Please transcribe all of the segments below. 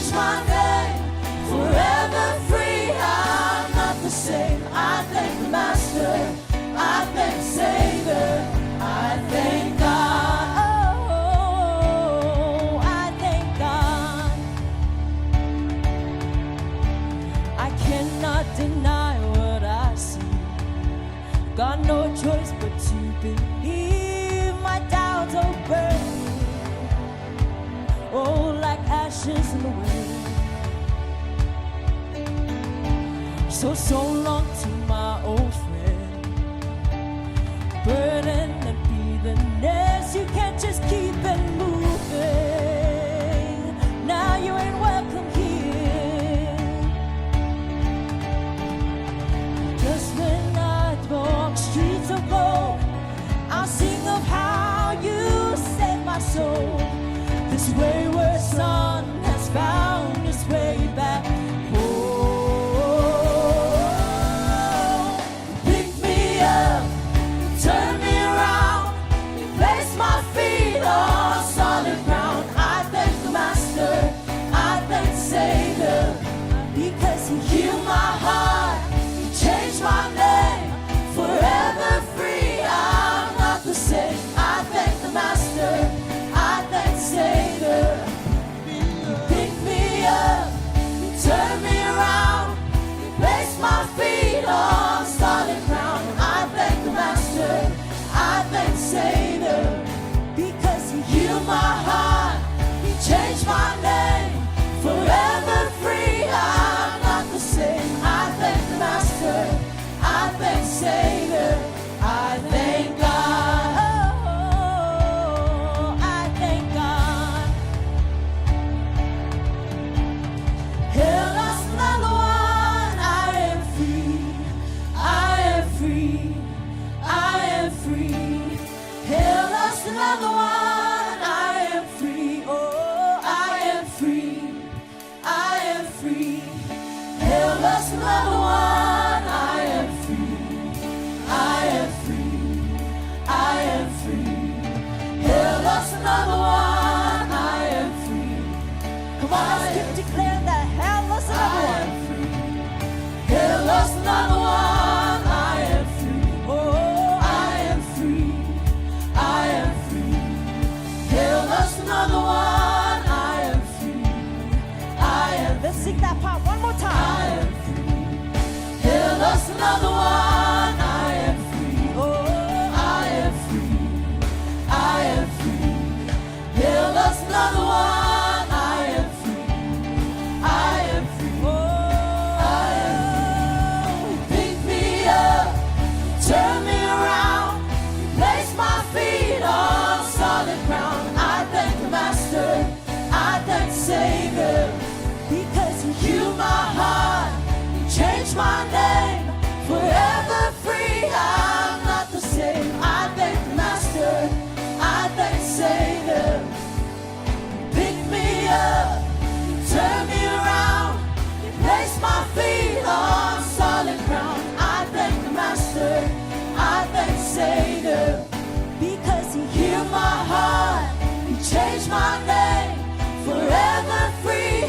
changed my name, forever free. I'm not the same. I thank the Master, I thank the Savior, I thank God. Oh, I thank God. I cannot deny what I see. Got no choice but to believe. My doubts are burning, oh, like ashes in the wind. So long to my old friend. Burden and bitterness, you can't just keep it moving. Now you ain't welcome here. Just when I walk streets of gold, I'll sing of how you saved my soul. This wayward son has found his way back home. Pick me up, turn me around, place my feet on solid ground. I thank the Master, I thank the Savior, because He healed my heart, He changed my name, forever free. I'm not the same. I thank the Master, I thank the Savior. You pick me up, you turn me around, you place my feet on solid ground. I thank the Master, I thank the Savior, because He healed my heart, He changed my name, forever free. I'm not the same. I thank the Master, I thank the Savior, I thank God. Oh, I thank God. Hail us another one. I am free, I am free, I am free. Hail us another one. I am free, oh, I am free, I am free. Hail us another one. I am free, I am free, I am free. Hail us another one. I am free. Come on, let's keep declaring that. Hail us another one. Hail us another one. I am free. Oh, I am free, I am free. Hail us another one. I am free, I am. Let's sing that part one more time. I am free. Hail us another one. I am free. Oh, I am free, I am free. Hail us another one. I am free, I am free. Oh, I am free. You pick me up, turn me around, you place my feet on solid ground. I thank the Master, I thank the Savior, because He healed my heart, He changed my name, forever free. I'm not the same. I thank the Master, I thank the Savior. You pick me up, you turn me around, you place my feet on solid ground. I thank the Master, I thank the Savior, because He healed my heart, He changed my name, forever free.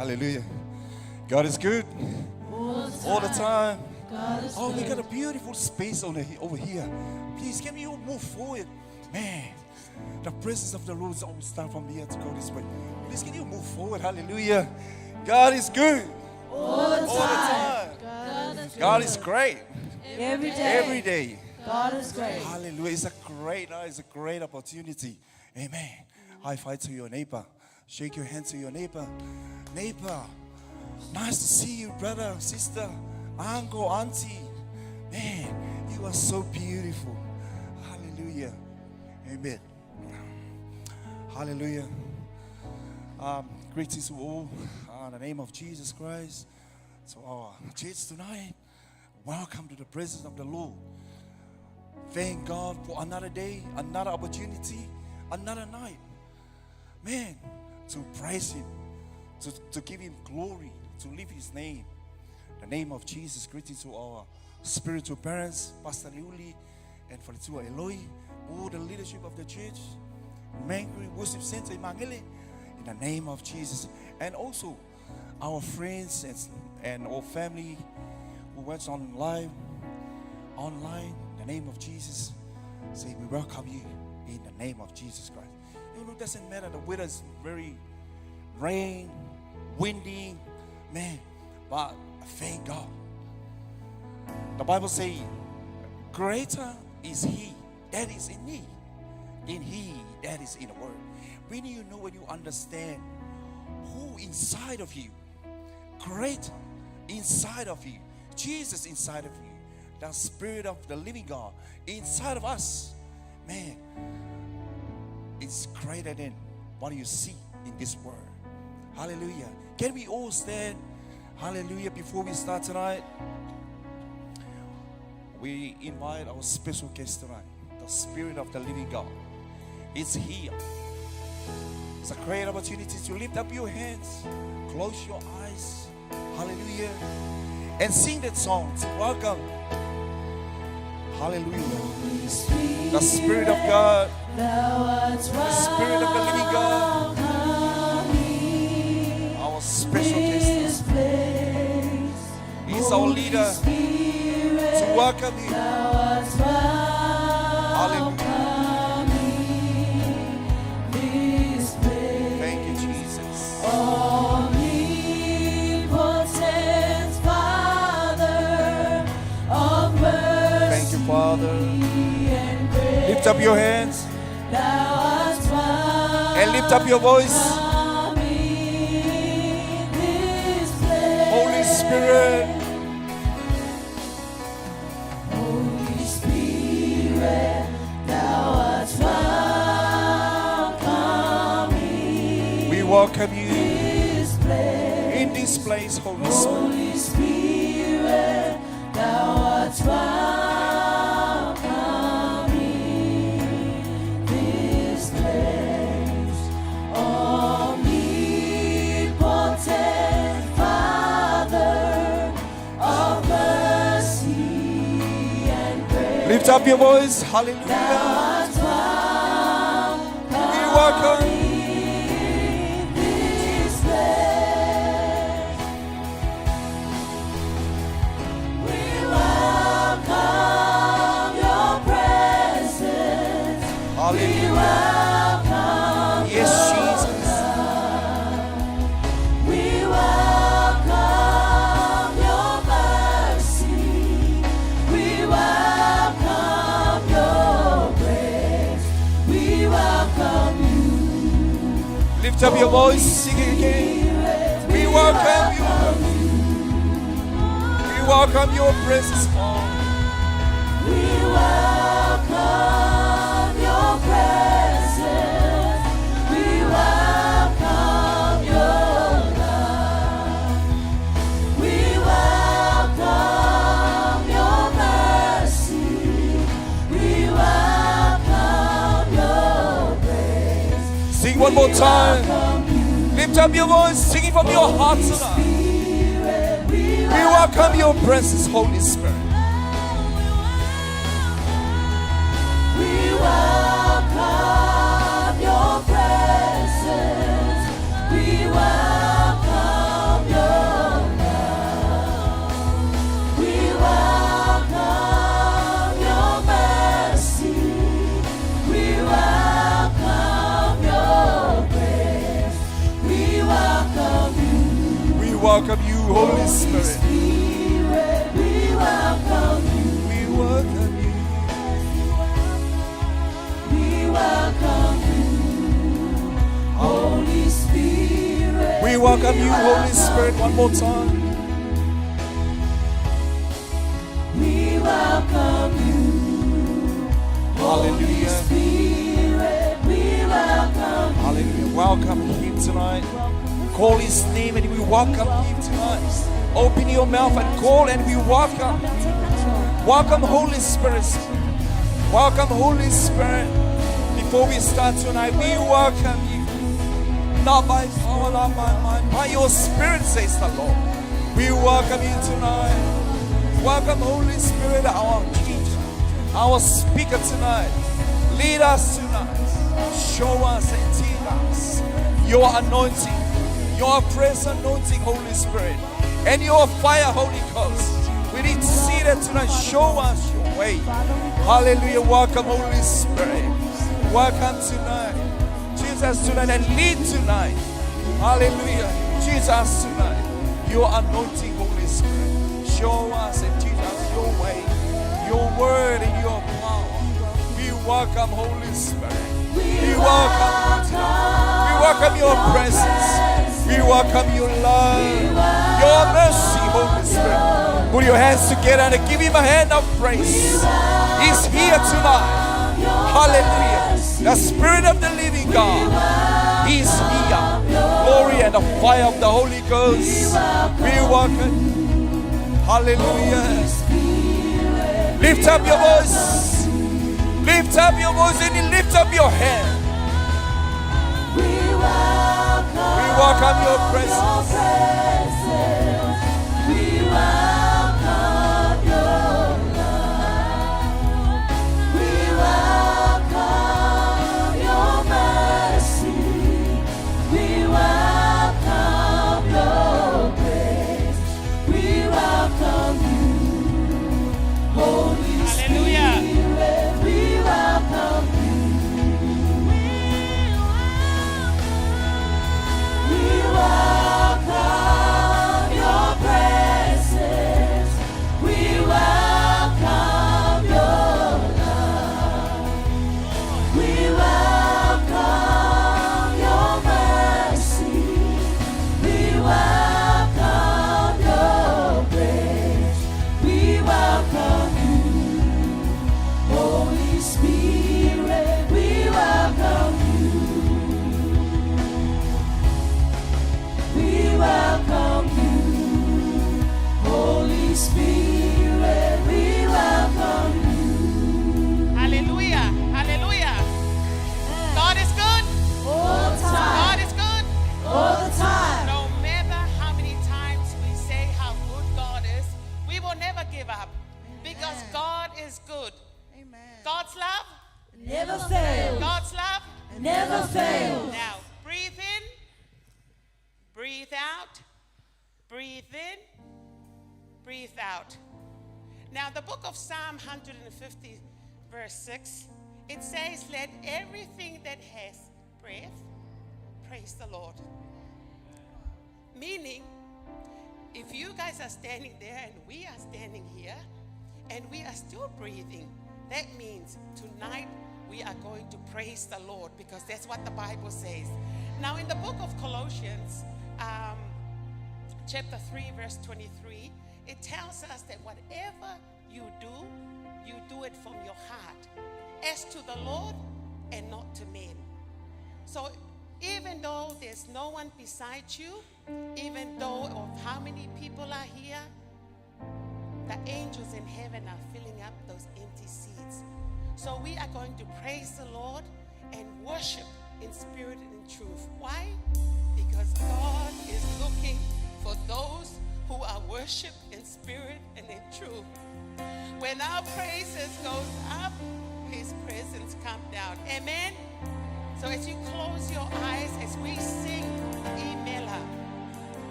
Hallelujah. God is good all the time. Oh, we good. got a beautiful space over here. Please, can you move forward? Man, the presence of the Lord is always start from here to go this way. Please, can you move forward? Hallelujah. God is good All the time. God is great Every day. every day. God is great. Hallelujah. It's a great opportunity. Amen. High five to your neighbor. Shake your hand to your neighbor. Neighbor, nice to see you, brother, sister, uncle, auntie. Man, you are so beautiful. Hallelujah. Amen. Hallelujah. Greetings to all in the name of Jesus Christ. So our church tonight, welcome to the presence of the Lord. Thank God for another day, another opportunity, another night. Man, to praise Him, to give Him glory, to lift His name. The name of Jesus. Greetings to our spiritual parents, Pastor Liuli, and for the two Eloi, all the leadership of the church, Mangri Worship Center in Mangele, in the name of Jesus. And also our friends and our family who watch online, in the name of Jesus. Say, we welcome you in the name of Jesus Christ. You know, it doesn't matter, the weather is very rain, windy, man, but thank God. The Bible says, greater is He that is in me, in He that is in the world. When you know, when you understand who inside of you, great inside of you, Jesus inside of you, the Spirit of the living God inside of us, man, it's greater than what you see in this world. Hallelujah. Can we all stand? Hallelujah. Before we start tonight, we invite our special guest tonight, the Spirit of the living God. It's here. It's a great opportunity to lift up your hands, close your eyes, hallelujah, and sing that song. Welcome. Hallelujah. The Spirit of God, the Spirit of the living God, our special guest. He's our leader to welcome you. Hallelujah. Thank you, Jesus. Omnipotent Father of mercy. Thank you, Father. Lift up your hands and lift up your voice. Holy Spirit. Holy Spirit, thou art welcome. We welcome you This place. in this place, Holy Spirit. Holy Spirit, thou art welcome in this place. Omnipotent Father of mercy and grace, Lift up your voice. Hallelujah. thou art We welcome you. in this place. We welcome your presence. We Hallelujah. welcome Yes, your Jesus. love. We welcome your mercy. We welcome your grace. We welcome you. Lift up your voice. Sing it again. We welcome you. We welcome your presence, Lord. We welcome your presence. We welcome your love. We welcome your mercy. We welcome your grace. Sing one more time. Welcome you, Lift up your voice. Sing it from your heart tonight. Spirit. We We welcome your presence, Holy Spirit. We welcome your presence. We welcome welcome you, Holy Spirit, one more time. We welcome you, Holy Hallelujah. Spirit. We welcome you. Hallelujah. Welcome Him tonight. Call His name and we welcome Him tonight. Open your mouth and call and we welcome. Welcome Holy Spirit. Welcome Holy Spirit. Before we start tonight, we welcome you. Not by power, not by mind, by your Spirit, says the Lord. We welcome you tonight. Welcome Holy Spirit, our teacher, our speaker tonight. Lead us tonight. Show us and teach us your anointing, your fresh anointing, Holy Spirit, and your fire, Holy Ghost. We need to see that tonight. Show us your way. Hallelujah. Welcome, Holy Spirit. Welcome tonight. Jesus tonight and lead tonight. Hallelujah. Jesus tonight. Your anointing, Holy Spirit. Show us and teach us your way, your word and your power. We welcome, Holy Spirit. We welcome you tonight. We welcome your presence. We welcome your love, your mercy, Holy Spirit. Put your hands together and give Him a hand of praise. He's here tonight. Hallelujah. The Spirit of the living God. He's here. Glory and the fire of the Holy Ghost. We welcome. Hallelujah. Lift up your voice. Lift up your voice and lift up your hand. We welcome your presence. We welcome your love. We welcome your mercy. We welcome your grace. We welcome you, Holy Spirit. We welcome you. We welcome your presence. We welcome your love. We welcome your mercy. We welcome your grace. We welcome you, Holy Spirit. We welcome you. We welcome you, Holy Spirit. We welcome you. Hallelujah. Hallelujah. God is good. All the time. God is good. All the time. No matter how many times we say how good God is, we will never give up because God is good. God's love, Never fail. God's love. Never fail. Now, breathe in, breathe out, breathe in, breathe out. Now, the book of Psalm 150, verse 6, it says, let everything that has breath praise the Lord. Meaning, if you guys are standing there and we are standing here and we are still breathing, that means tonight we are going to praise the Lord because that's what the Bible says. Now, in the book of Colossians, chapter 3, verse 23, it tells us that whatever you do it from your heart, as to the Lord and not to men. So even though there's no one beside you, even though of how many people are here, the angels in heaven are filling up those empty seats. So we are going to praise the Lord and worship in spirit and in truth. Why? Because God is looking for those who are worship in spirit and in truth. When our praises goes up, His presence come down. Amen? So as you close your eyes, as we sing Imela.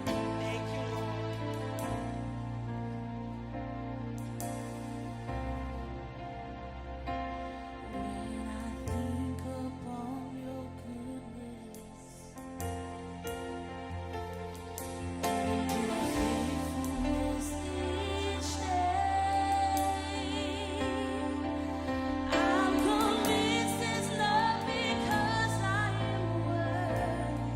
Thank you, Lord. When I think upon your goodness and your faithfulness each day, I'm convinced it's not because I am worthy.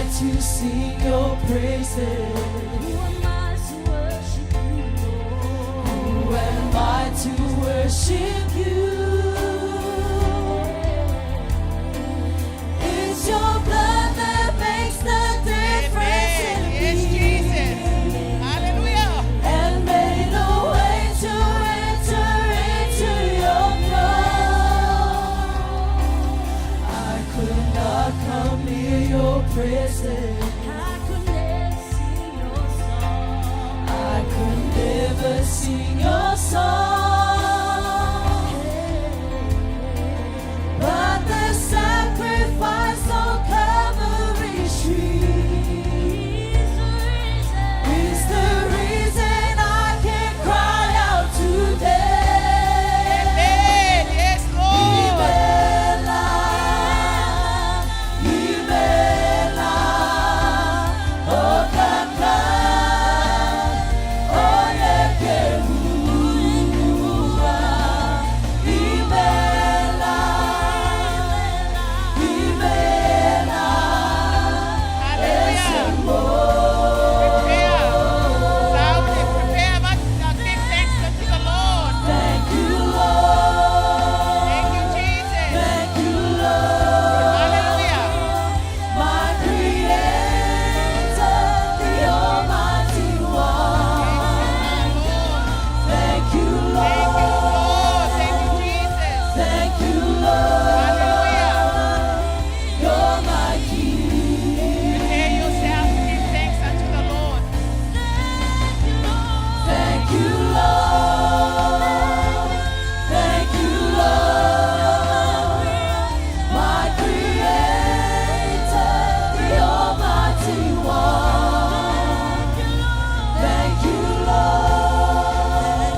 I to sing your praises? Who am I to worship you, Lord? Who am I to worship you? It's your blood that makes the difference in me. Yes, Jesus. Hallelujah. And made a way to enter into your throne. I could not come near your presence. I could never sing your song. I could never sing your song. But the sacrifice on Calvary's tree is the reason I can cry out today. Amen. Yes, Lord. Ibela, Ibela, Okaka, Oyekeruwa. Ibela, Ibela, Hallelujah. Prepare, give thanks unto the Lord. thank you, Lord. Thank you, Jesus. Thank you, Lord. Hallelujah. My Creator, the Almighty One. Thank you, Thank you, Lord. Lord. Thank you, Jesus. Thank you, Lord. Hallelujah. You're my King. Prepare yourself to give thanks unto the Lord. Thank you, Lord. Thank you, Lord. My Creator, the Almighty One. Thank you, Lord.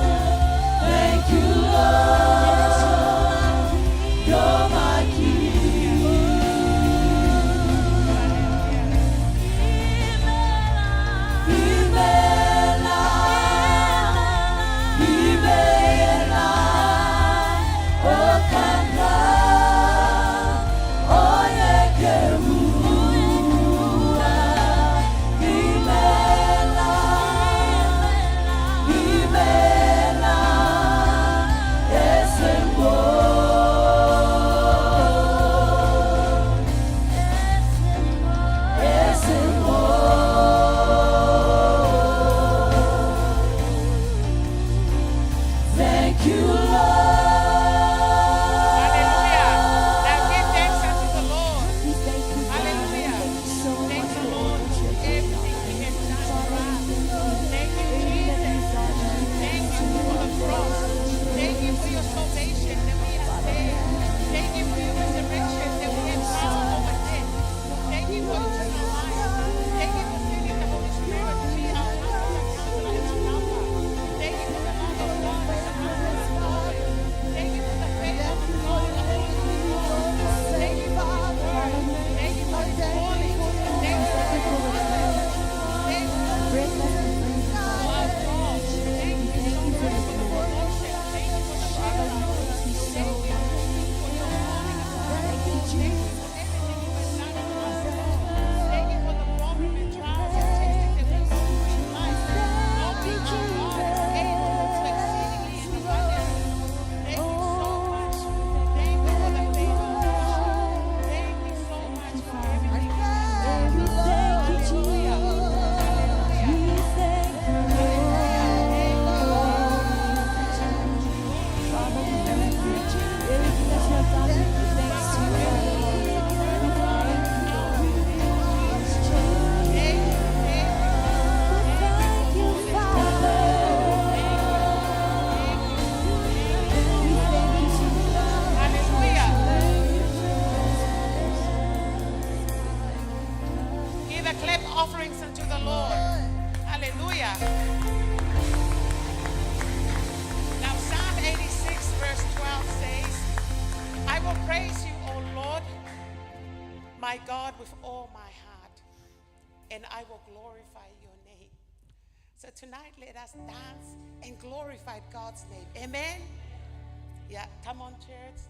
Thank you, Lord. You're my King. Ibela, Ibela, Okanda, Oyekeruwa. Ibela, Ibela, Esembo. Thank you, Lord. Hallelujah. Now give thanks unto the Lord. Hallelujah. Thank you, Lord, for everything He has done for us. Thank you, Jesus. Thank you for the cross. Thank you for your salvation that we have saved. Thank you for your resurrection that we have power over death. Thank you for eternal life. Thank you for sending the Holy Spirit to be our counselor and our helper. Thank you for the love of God and the power of God. Thank you for the faith of God and the Holy Spirit. Thank you for His word. Thank you for His calling. Thank you for His purpose. Thank you for our God. Thank you so much for the promotion. Thank you for the favor. Thank you for your calling. Thank you, Jesus, for everything you have done for us. Thank you for the problem and trials and testing that we go through in life. Lord, we are God is able to do exceedingly and abundantly. Thank you so much. Thank you for the favor of God. Thank you so much for everything. Hallelujah. Hallelujah. Give a clap offerings unto the Lord. Hallelujah. Now Psalm 86 verse 12 says, I will praise you, O Lord, my God, with all my heart, and I will glorify your name. So tonight, let us dance and glorify God's name. Amen. Yeah, come on, church.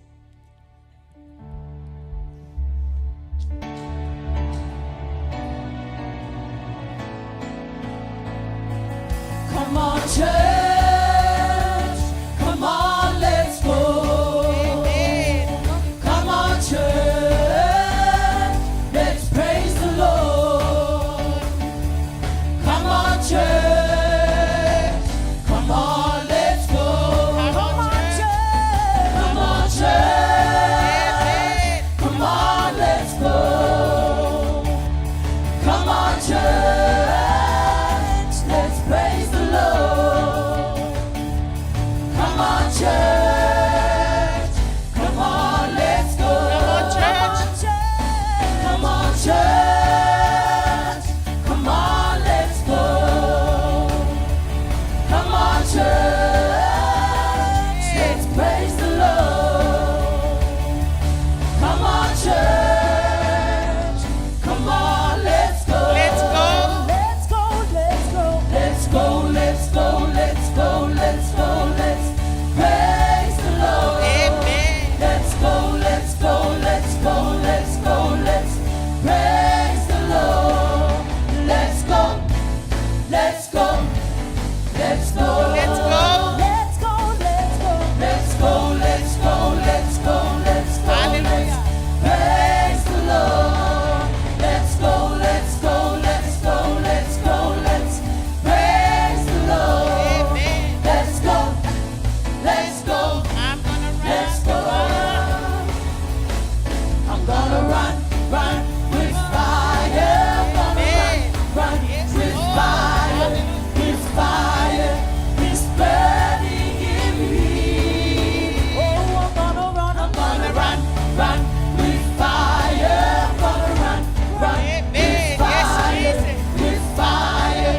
church. Come on, let's go. Come on, church. Let's praise the Lord. Come on, church. Come on, let's go. Let's go. Let's go, let's go. Let's go, let's go, let's go, let's go, let's praise the Lord. Amen. Let's go, let's go, let's go, let's go, let's praise the Lord. Let's go, let's go, let's go. Let's go. Let's go, let's go. Let's go, let's go, let's go, let's go. Hallelujah. Praise the Lord. Let's go, let's go, let's go, let's go, let's praise the Lord. Amen. Let's go, let's go, I'm gonna run. let's go. I'm gonna run, run with fire. Gonna Amen. run Yes, with Lord. fire, with fire. It's burning in me. Oh, I'm gonna run run with fire. I'm gonna run Amen. with Yes, fire, Jesus. with fire.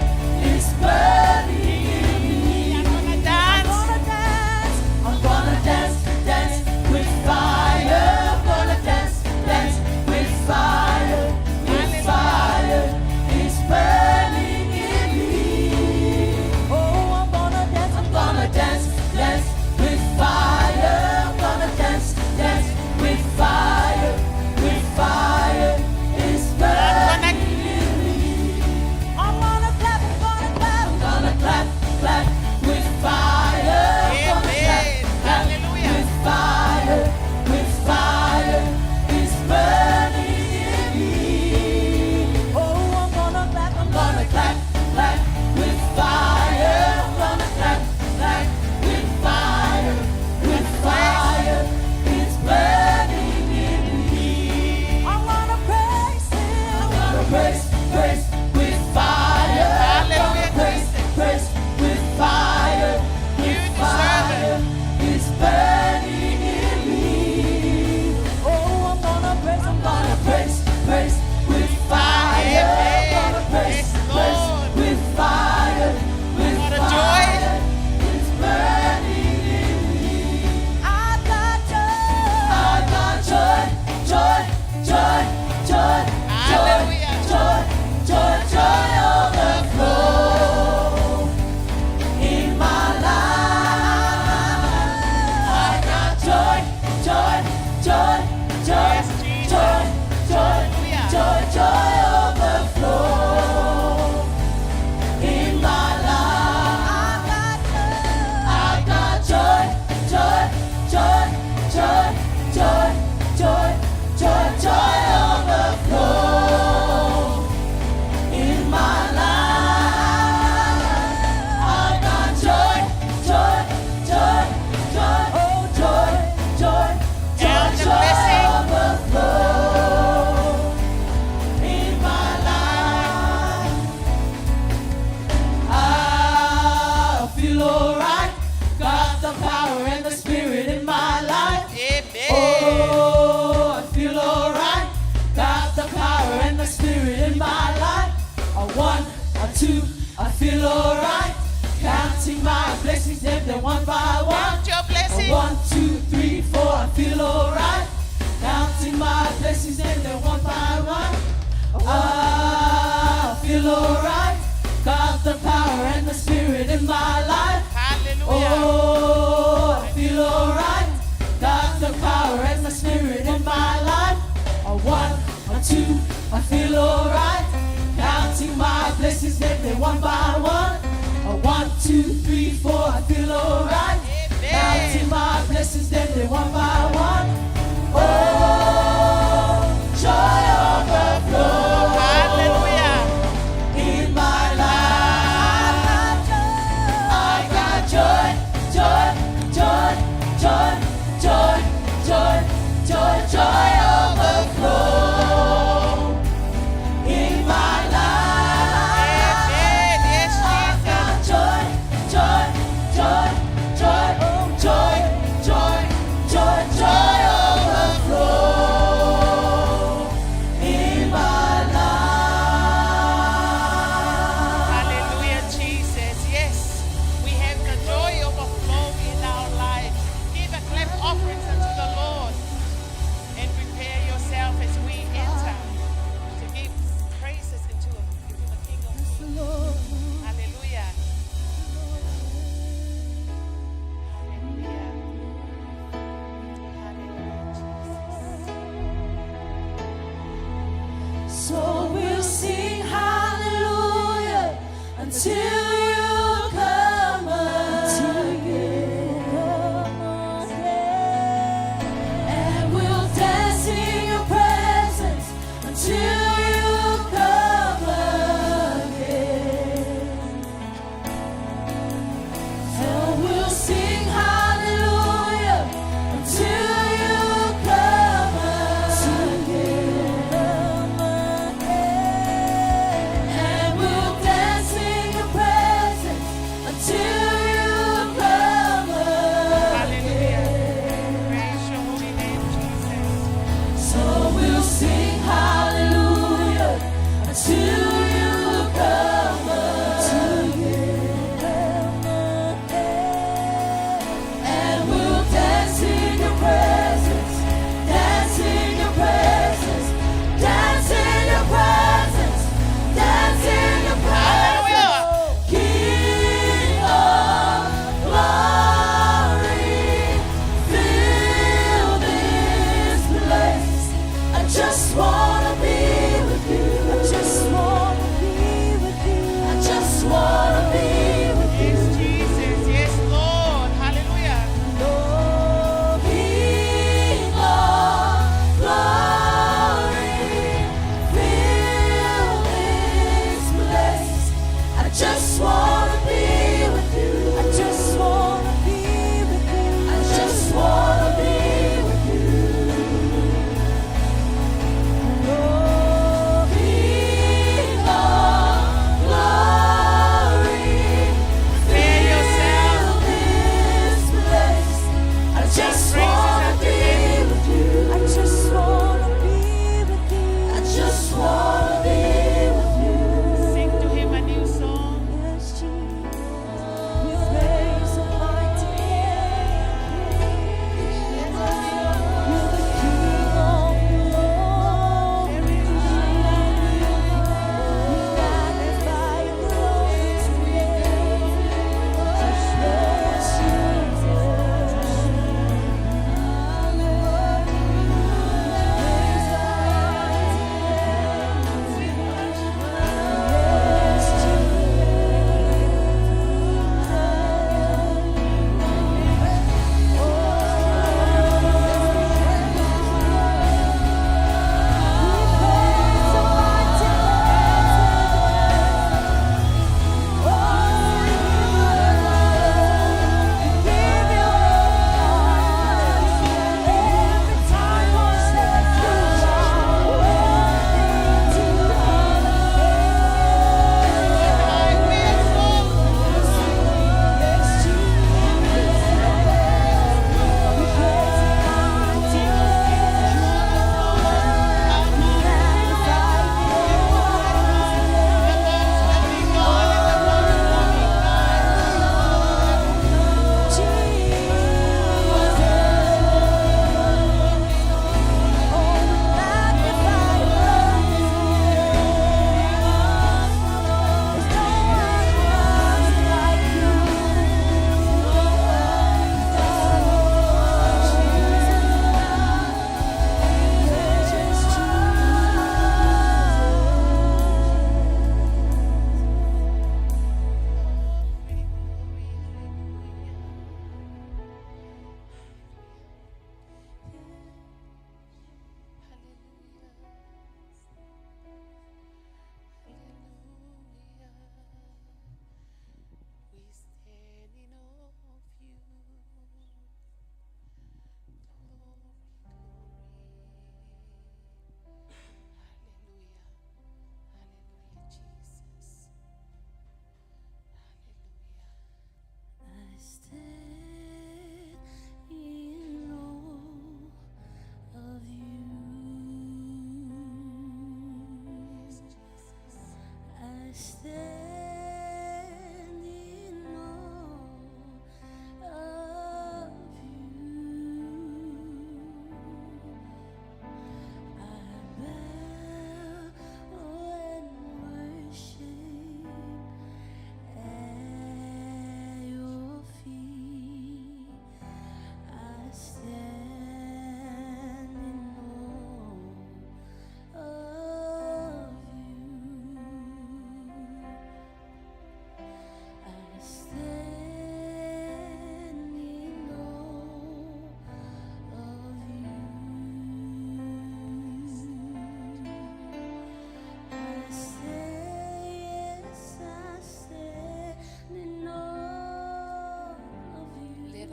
It's burning in me. I'm gonna dance. I'm gonna dance, dance with fire. I'm gonna dance, dance with fire, with fire. It's burning in me. Oh, I'm gonna dance, dance with fire. I'm gonna dance, dance with fire, with fire. It's burning in me. I'm gonna clap, I'm gonna clap, clap with fire. I'm gonna clap, Amen. clap Hallelujah. with fire, with fire. It's burning in me. Oh, I'm gonna clap, clap with fire. I'm gonna clap, clap with fire, with fire. It's burning in me. I'm gonna praise Him. I'm gonna praise, praise with fire. I'm gonna praise, praise with fire, You with deserve fire. It's burning in me. Oh, I'm gonna praise, praise with fire. I'm gonna praise, Yes, praise Lord. with fire, with What a joy. fire. It's burning in me. I got joy, joy, joy, joy, Hallelujah. joy, joy, joy overflow in my life. I got joy, joy, joy, joy, Yes, Jesus. joy, joy, Hallelujah. joy, joy overflow in my life. I got joy, joy, joy, joy, joy, joy, joy, joy overflow in my life. I got joy, joy, joy, joy, oh joy, joy, joy, And the joy blessing. overflow in my life. I feel alright, got the power and the spirit in my life. Amen. Oh, I feel alright. Got the power and the spirit in my life. A one, a two, I feel alright. Counting my blessings, name them one by one. Count your A blessings. 1, 2, 3, 4, I feel alright. Counting my blessings, name them one by one. I feel alright. Got the power and the spirit in my life. Hallelujah. Oh, I feel alright. Got the power and the spirit in my life. A 1, a 2, I feel alright. Counting my blessings, name them one by one. A 1, 2, 3, 4, I feel alright. Counting my blessings, name them one by one. Oh, joy overflow. Hallelujah. In my life, I got joy, joy, joy, joy, joy, joy, joy, joy overflow. In my life, Amen. Yes, I Jesus. got joy, joy, joy, joy, oh joy, joy, joy,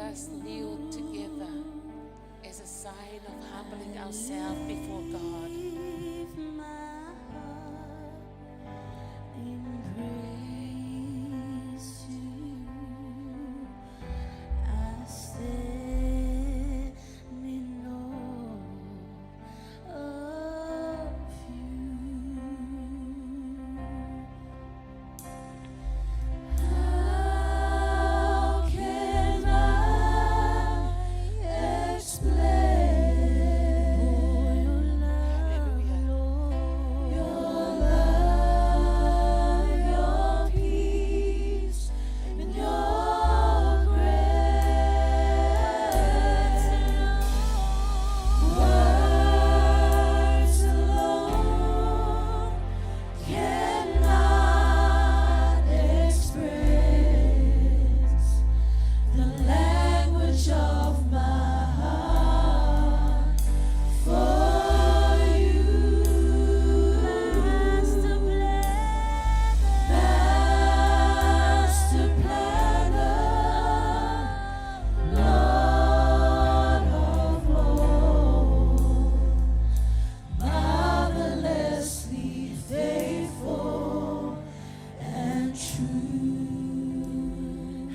us kneel together as a sign of humbling ourselves before God. Leave my heart in praise to you. I stand in awe of you. How can I explain your love, Lord? Your love, your peace, and your grace. Words alone cannot express the language of my heart for you. Master planner, Lord of lords, marvelously faithful and true.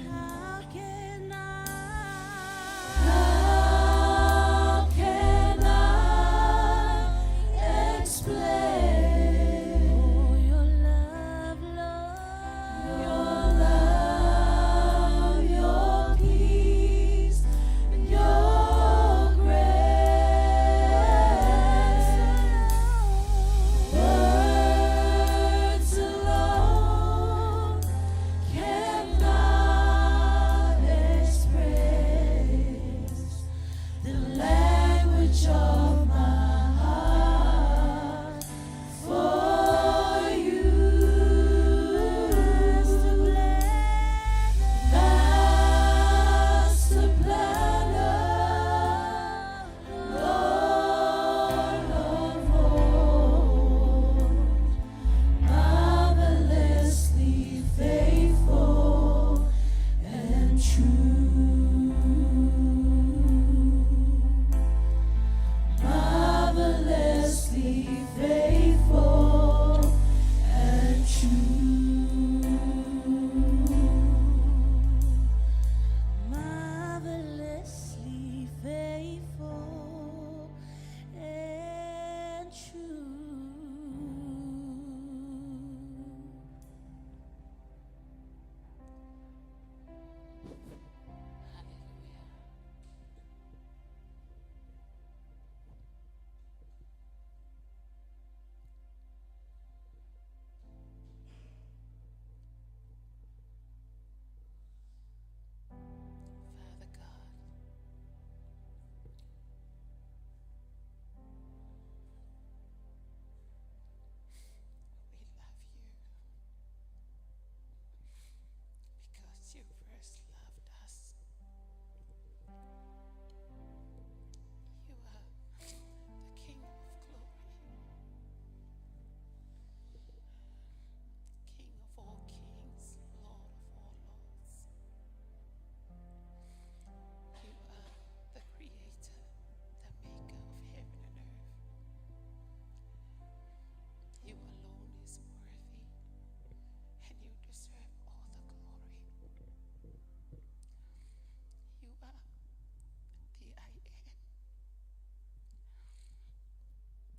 How can I explain your love, Lord? Your love, your peace, and your grace. Words alone cannot express the language of my heart for you. Master planner, Lord of lords, marvelously faithful and true. Marvelously faithful and true. Marvelously faithful and true. Hallelujah. Father God, we love you because you first loved us. You are the King of glory, King of all kings, Lord of all lords. You are the creator, the maker of heaven and earth. You alone is worthy, and you deserve all the glory. You are the I am.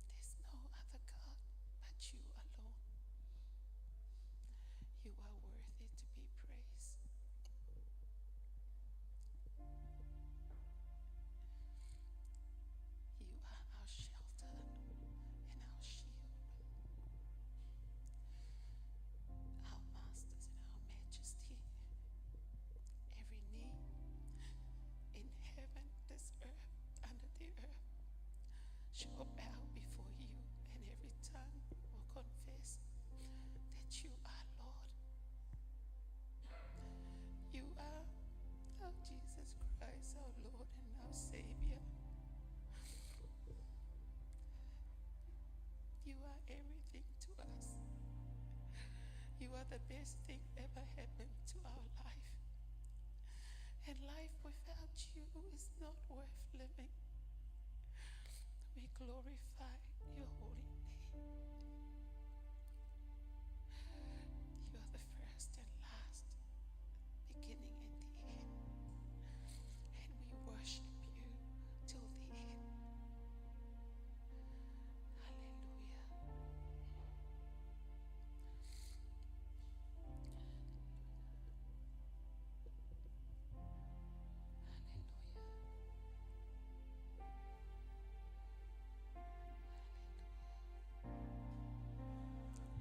There's no other God but you alone. You are worthy to be praised. You are our shelter and our shield, our masters and our majesty. Every knee in heaven, this earth, under the earth, shall bow before you, and every tongue will confess that you are Lord. You are our Jesus Christ, our Lord and our Savior. You are everything to us. You are the best thing ever happened to our life. And life without you is not worth living. We glorify your holy name. You are the first and last, beginning and the end. And we worship you till the end. Hallelujah.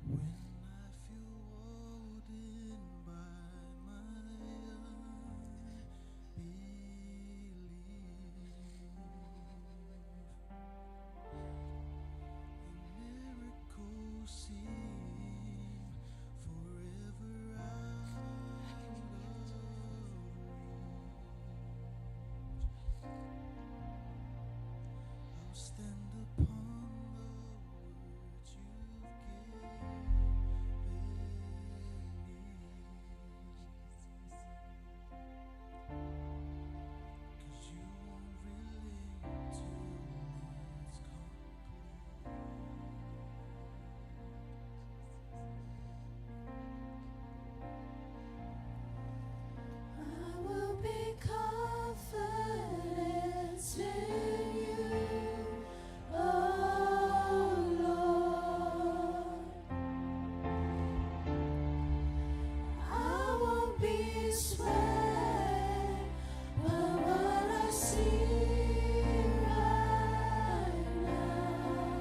When I feel walled in by my unbelief, the miracles seem forever out of reach. I'll stand upon the words you've given me, 'cause you won't relent till it's complete. I will be confident in you, oh Lord. I won't be swayed by what I see right now.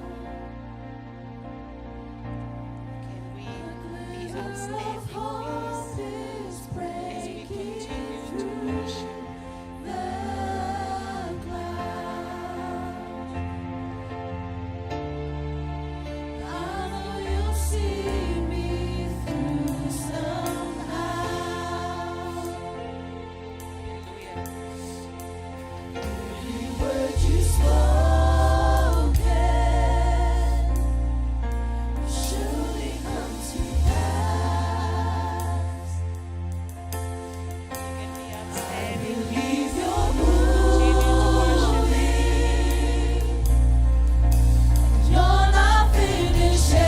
Can we be Glitter of outstanding, hope please, is as we breaking continue to through worship? the clouds. I know you'll see me through somehow. Every word you spoken will surely come to pass. Can we outstanding, Believe please? you're Continue to worship. moving. You're not finished yet.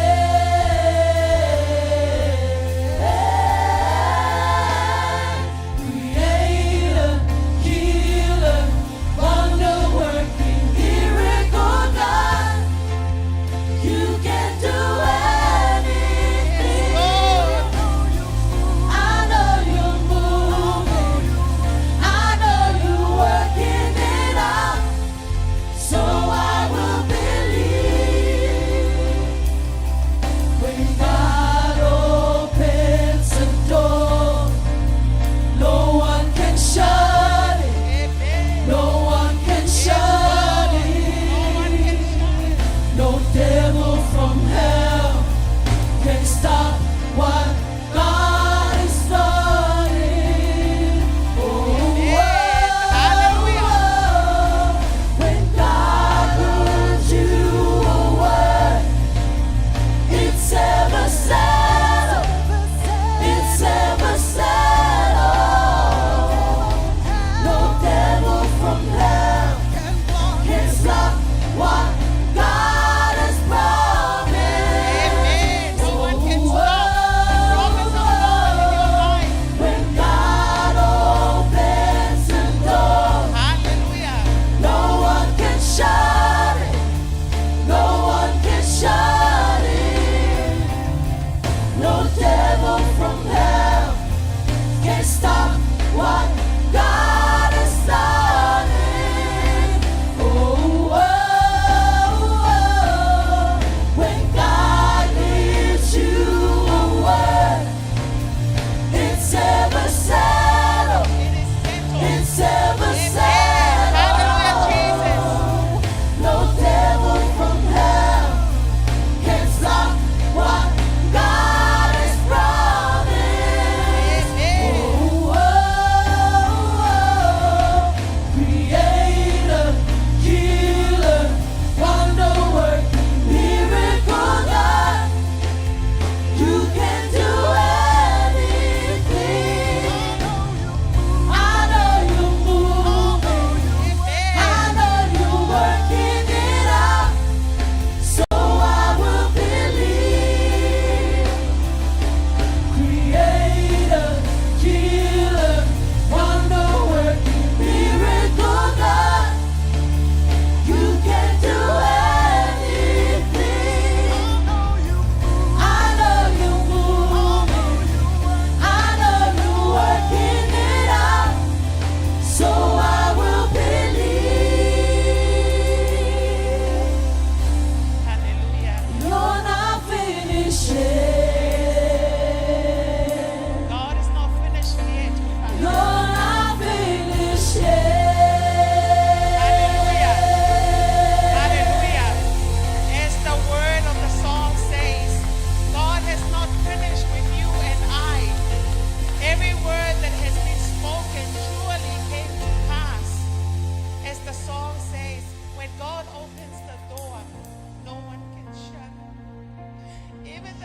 Creator, healer, wonder-working, miracle God. You can do anything. I know you're moving. I know you're working it out. So I will believe. When God opens a door, no one can shut it. No one can shut it. No devil from hell can stop what God is starting. Hallelujah. When God gives you a word, it's ever settled. It's ever settled. No devil from hell can stop what God has promised. No one can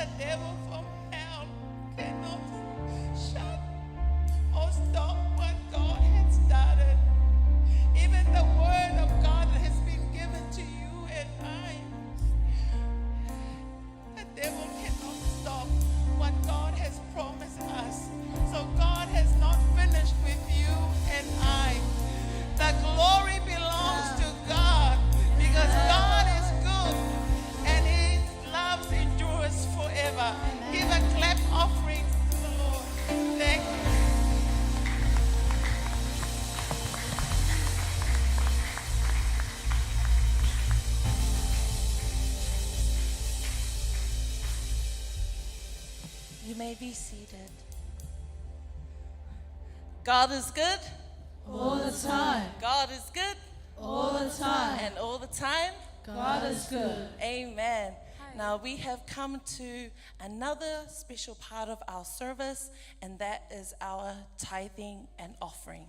the devil from hell cannot shut or stop what God has started. Even the word of God that has been given to you and I, the devil cannot stop what God has promised us. So God has not finished with you and I. The glory belongs to God because God is good and His love endures forever. Give a clap offering to the Lord. Thank you. You may be seated. God is good. All the time. God is good. All the time. And all the time. God is good. Amen. Now we have come to another special part of our service, and that is our tithing and offering.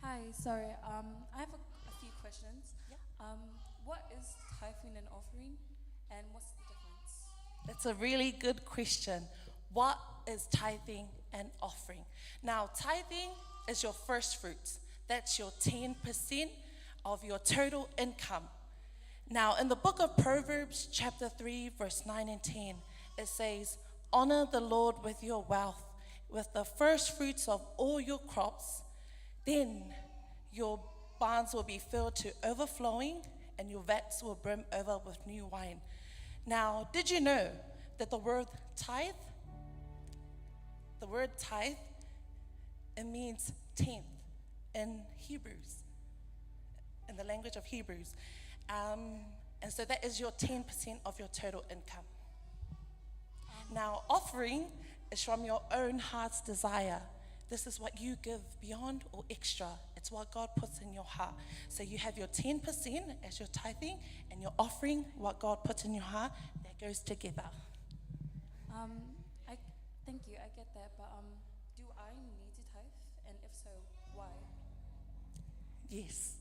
Hi, sorry. I have a few questions. What is tithing and offering, and what's the difference? That's a really good question. What is tithing and offering? Now, tithing is your first fruits. That's your 10% of your total income. Now, in the book of Proverbs, chapter 3, verse 9 and 10, it says, "Honor the Lord with your wealth, with the first fruits of all your crops. Then your barns will be filled to overflowing, and your vats will brim over with new wine." Now, did you know that the word tithe, it means 10th in Hebrews, in the language of Hebrews. And so that is your 10% of your total income. Now, offering is from your own heart's desire. This is what you give beyond or extra. It's what God puts in your heart. So you have your 10% as your tithing, and your offering, what God puts in your heart, that goes together. Thank you, I get that, but do I need to tithe, and if so, why? Yes,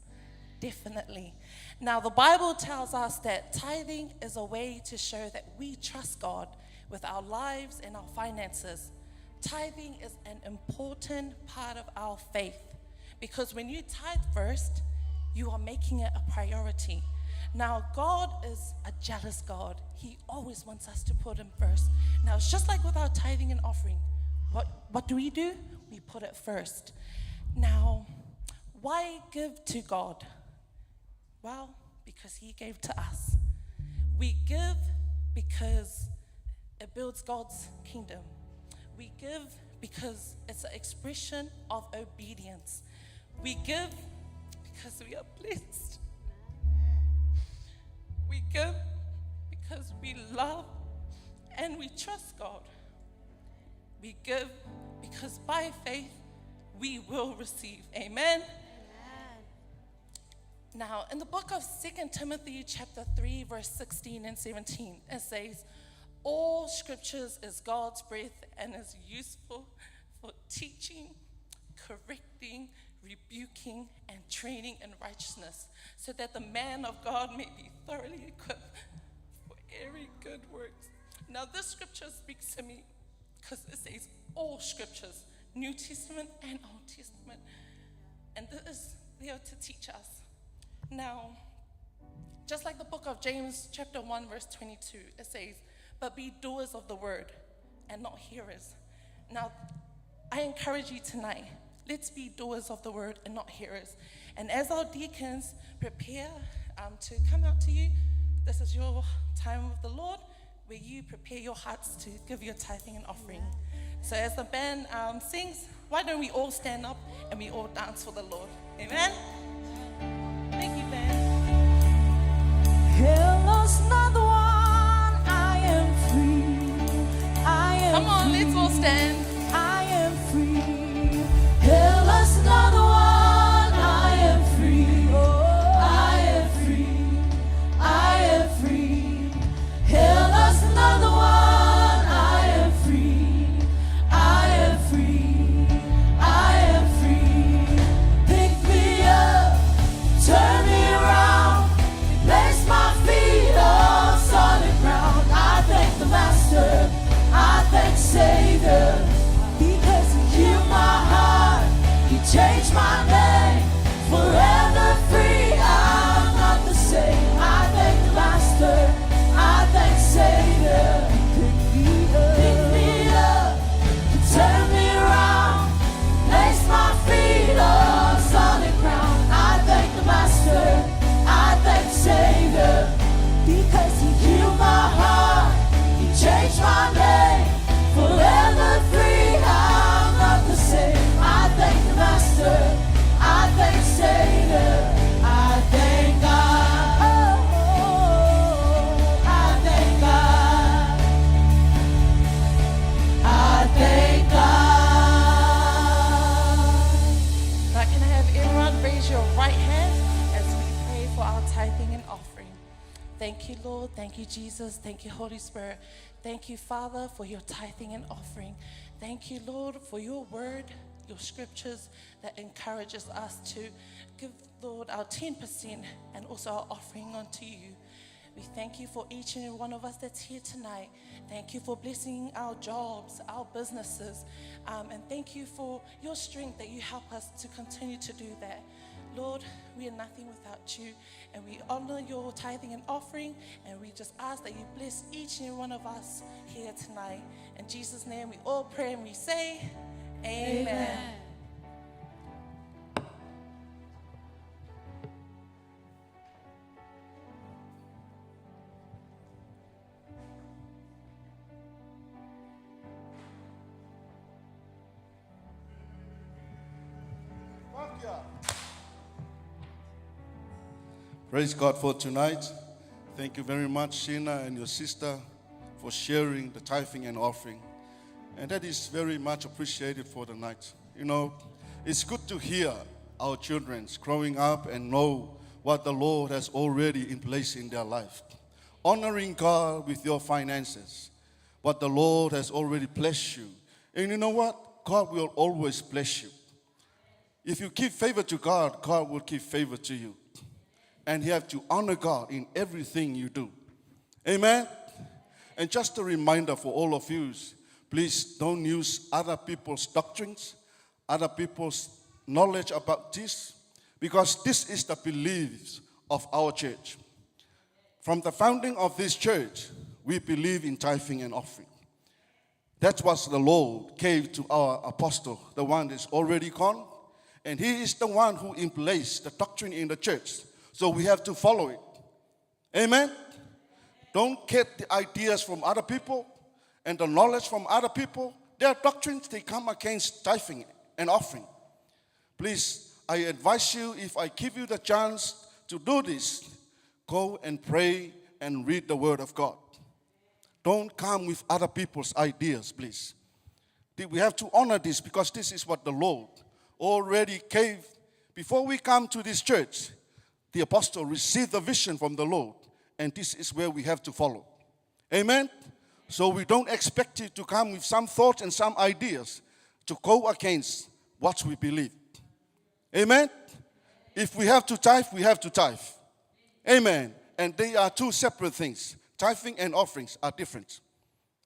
definitely. Now, the Bible tells us that tithing is a way to show that we trust God with our lives and our finances. Tithing is an important part of our faith because when you tithe first, you are making it a priority. Now, God is a jealous God. He always wants us to put Him first. Now, it's just like with our tithing and offering. What do? We put it first. Now, why give to God? Well, because He gave to us. We give because it builds God's kingdom. We give because it's an expression of obedience. We give because we are blessed. We give because we love and we trust God. We give because by faith we will receive. Amen. Now, in the book of 2 Timothy chapter 3, verse 16 and 17, it says, "All scriptures is God's breath and is useful for teaching, correcting, rebuking, and training in righteousness, so that the man of God may be thoroughly equipped for every good work." Now, this scripture speaks to me because it says all scriptures, New Testament and Old Testament, and this is there to teach us. Now, just like the book of James chapter 1 verse 22, it says, "But be doers of the word and not hearers." Now, I encourage you tonight, let's be doers of the word and not hearers. And as our deacons prepare to come out to you, this is your time with the Lord where you prepare your hearts to give your tithing and offering. So as the band sings, why don't we all stand up and we all dance for the Lord? Amen? Thank you, band. Hail us not the one, I am free. I am Come on, free. let's all stand. I am free. Hail us not the one, I am free. Oh, I am free. I am free. Hail us not the one, I am free. I am free. I am free. Pick me up, turn me around, place my feet on solid ground. I thank the Master. Savior. Because He healed my heart, He changed my name. Forever free, I'm not the same. I thank the Master, I thank Savior. Pick me up, turn me around, place my feet on solid ground. I thank the Master, I thank Savior. Because He healed my heart, He changed my name. Forever free, I'm not the same. I thank the Master, I thank Savior. I thank God. Oh, I thank God. I thank God. Now, can I have everyone raise your right hand as we pray for our tithing and offering? Thank you, Lord. Thank you, Jesus. Thank you, Holy Spirit. Thank you, Father, for your tithing and offering. Thank you, Lord, for your word, your scriptures that encourages us to give, Lord, our 10% and also our offering unto you. We thank you for each and every one of us that's here tonight. Thank you for blessing our jobs, our businesses, and thank you for your strength that you help us to continue to do that. Lord, we are nothing without you, and we honor your tithing and offering, and we just ask that you bless each and every one of us here tonight. In Jesus' name, we all pray and we say, Amen. Praise God for tonight. Thank you very much, Sheena and your sister, for sharing the tithing and offering. And that is very much appreciated for the night. You know, it's good to hear our children growing up and know what the Lord has already in place in their life. Honoring God with your finances, what the Lord has already blessed you. And you know what? God will always bless you. If you give favor to God, God will give favor to you. And you have to honor God in everything you do. Amen? And just a reminder for all of you, please don't use other people's doctrines, other people's knowledge about this, because this is the beliefs of our church. From the founding of this church, we believe in tithing and offering. That's what the Lord gave to our apostle, the one that's already gone. And he is the one who emplaced the doctrine in the church. So we have to follow it. Amen? Don't get the ideas from other people and the knowledge from other people. Their doctrines, they come against tithing and offering. Please, I advise you, if I give you the chance to do this, go and pray and read the Word of God. Don't come with other people's ideas, please. We have to honor this because this is what the Lord already gave. Before we come to this church, the apostle received the vision from the Lord, and this is where we have to follow. Amen? So we don't expect you to come with some thoughts and some ideas to go against what we believe. Amen? If we have to tithe, we have to tithe. Amen. And they are two separate things. Tithing and offerings are different.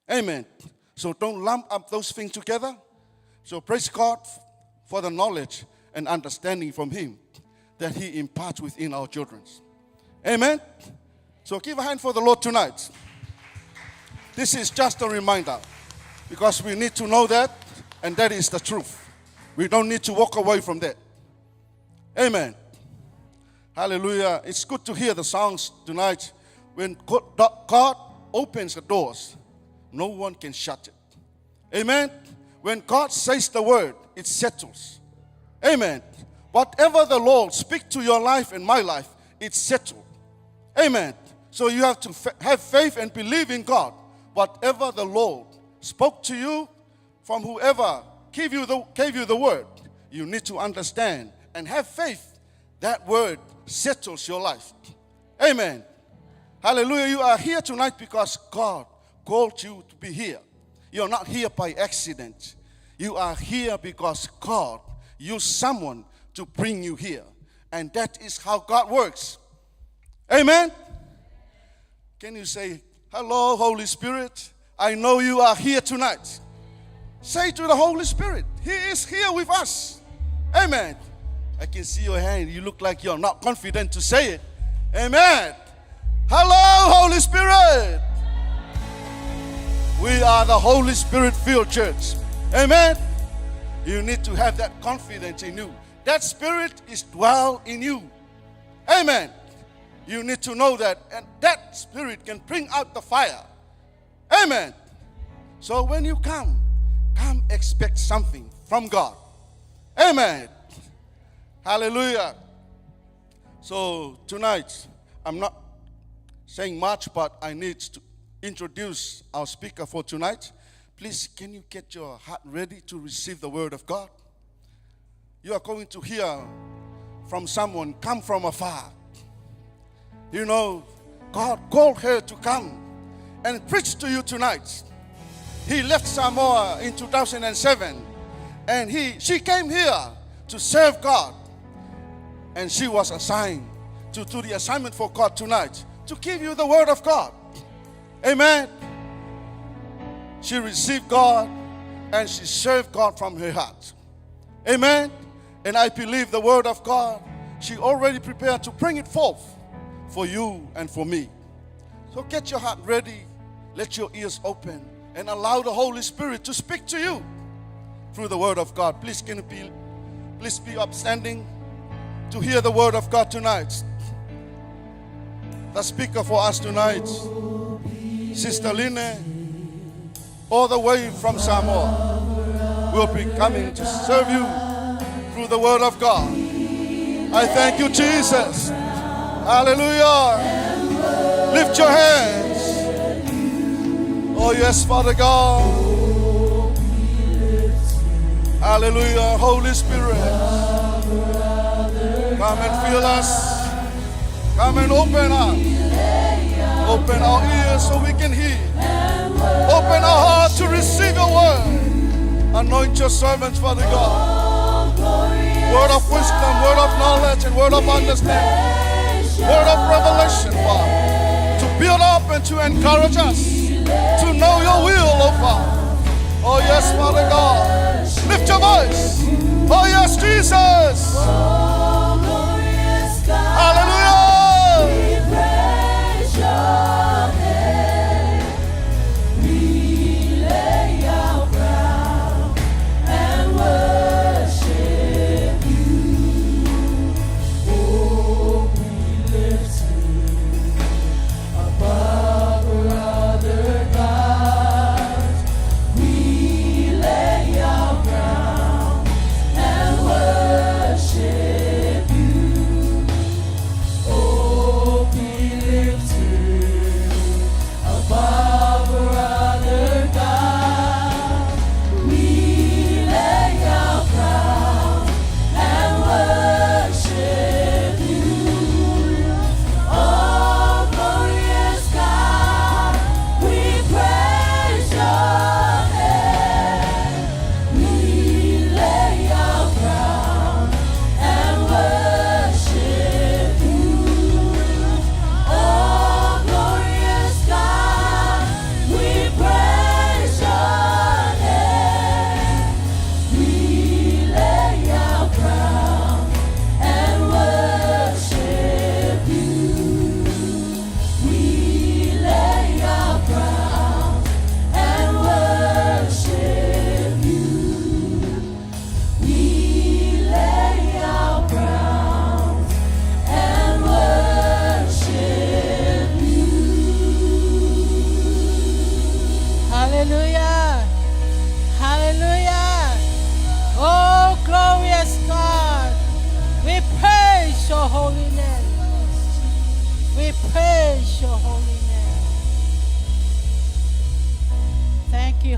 Amen. So don't lump up those things together. So praise God for the knowledge and understanding from Him that He imparts within our children. Amen. So give a hand for the Lord tonight. This is just a reminder because we need to know that, and that is the truth. We don't need to walk away from that. Amen. Hallelujah. It's good to hear the songs tonight. When God opens the doors, no one can shut it. Amen. When God says the word, it settles. Amen. Whatever the Lord speaks to your life and my life, it's settled. Amen. So you have to have faith and believe in God. Whatever the Lord spoke to you from whoever gave you the word, you need to understand and have faith. That word settles your life. Amen. Hallelujah. You are here tonight because God called you to be here. You're not here by accident. You are here because God used someone to bring you here. And that is how God works. Amen. Can you say, hello, Holy Spirit? I know you are here tonight. Say to the Holy Spirit, He is here with us. Amen. I can see your hand. You look like you're not confident to say it. Amen. Hello, Holy Spirit. We are the Holy Spirit-filled church. Amen. You need to have that confidence in you. That Spirit is dwell in you. Amen. You need to know that, and that Spirit can bring out the fire. Amen. So when you come expect something from God. Amen. Hallelujah. So tonight, I'm not saying much, but I need to introduce our speaker for tonight. Please, can you get your heart ready to receive the word of God? You are going to hear from someone come from afar. You know, God called her to come and preach to you tonight. He left Samoa in 2007, and she came here to serve God. And she was assigned to do the assignment for God tonight, to give you the word of God. Amen. She received God and she served God from her heart. Amen. And I believe the word of God, she already prepared to bring it forth for you and for me. So get your heart ready, let your ears open, and allow the Holy Spirit to speak to you through the word of God. Please be upstanding to hear the word of God tonight. The speaker for us tonight, Sister Line, all the way from Samoa, will be coming to serve you through the word of God. I thank you, Jesus. Hallelujah. Lift your hands. Oh yes, Father God. Hallelujah. Holy Spirit, come and fill us. Come and open up. Open our ears so we can hear. Open our heart to receive your word. Anoint your servants, Father God. Word of wisdom, word of knowledge, and word of understanding. Word of revelation, Father. To build up and to encourage us. To know your will, oh Father. Oh yes, Father God. Lift your voice. Oh yes, Jesus. Hallelujah.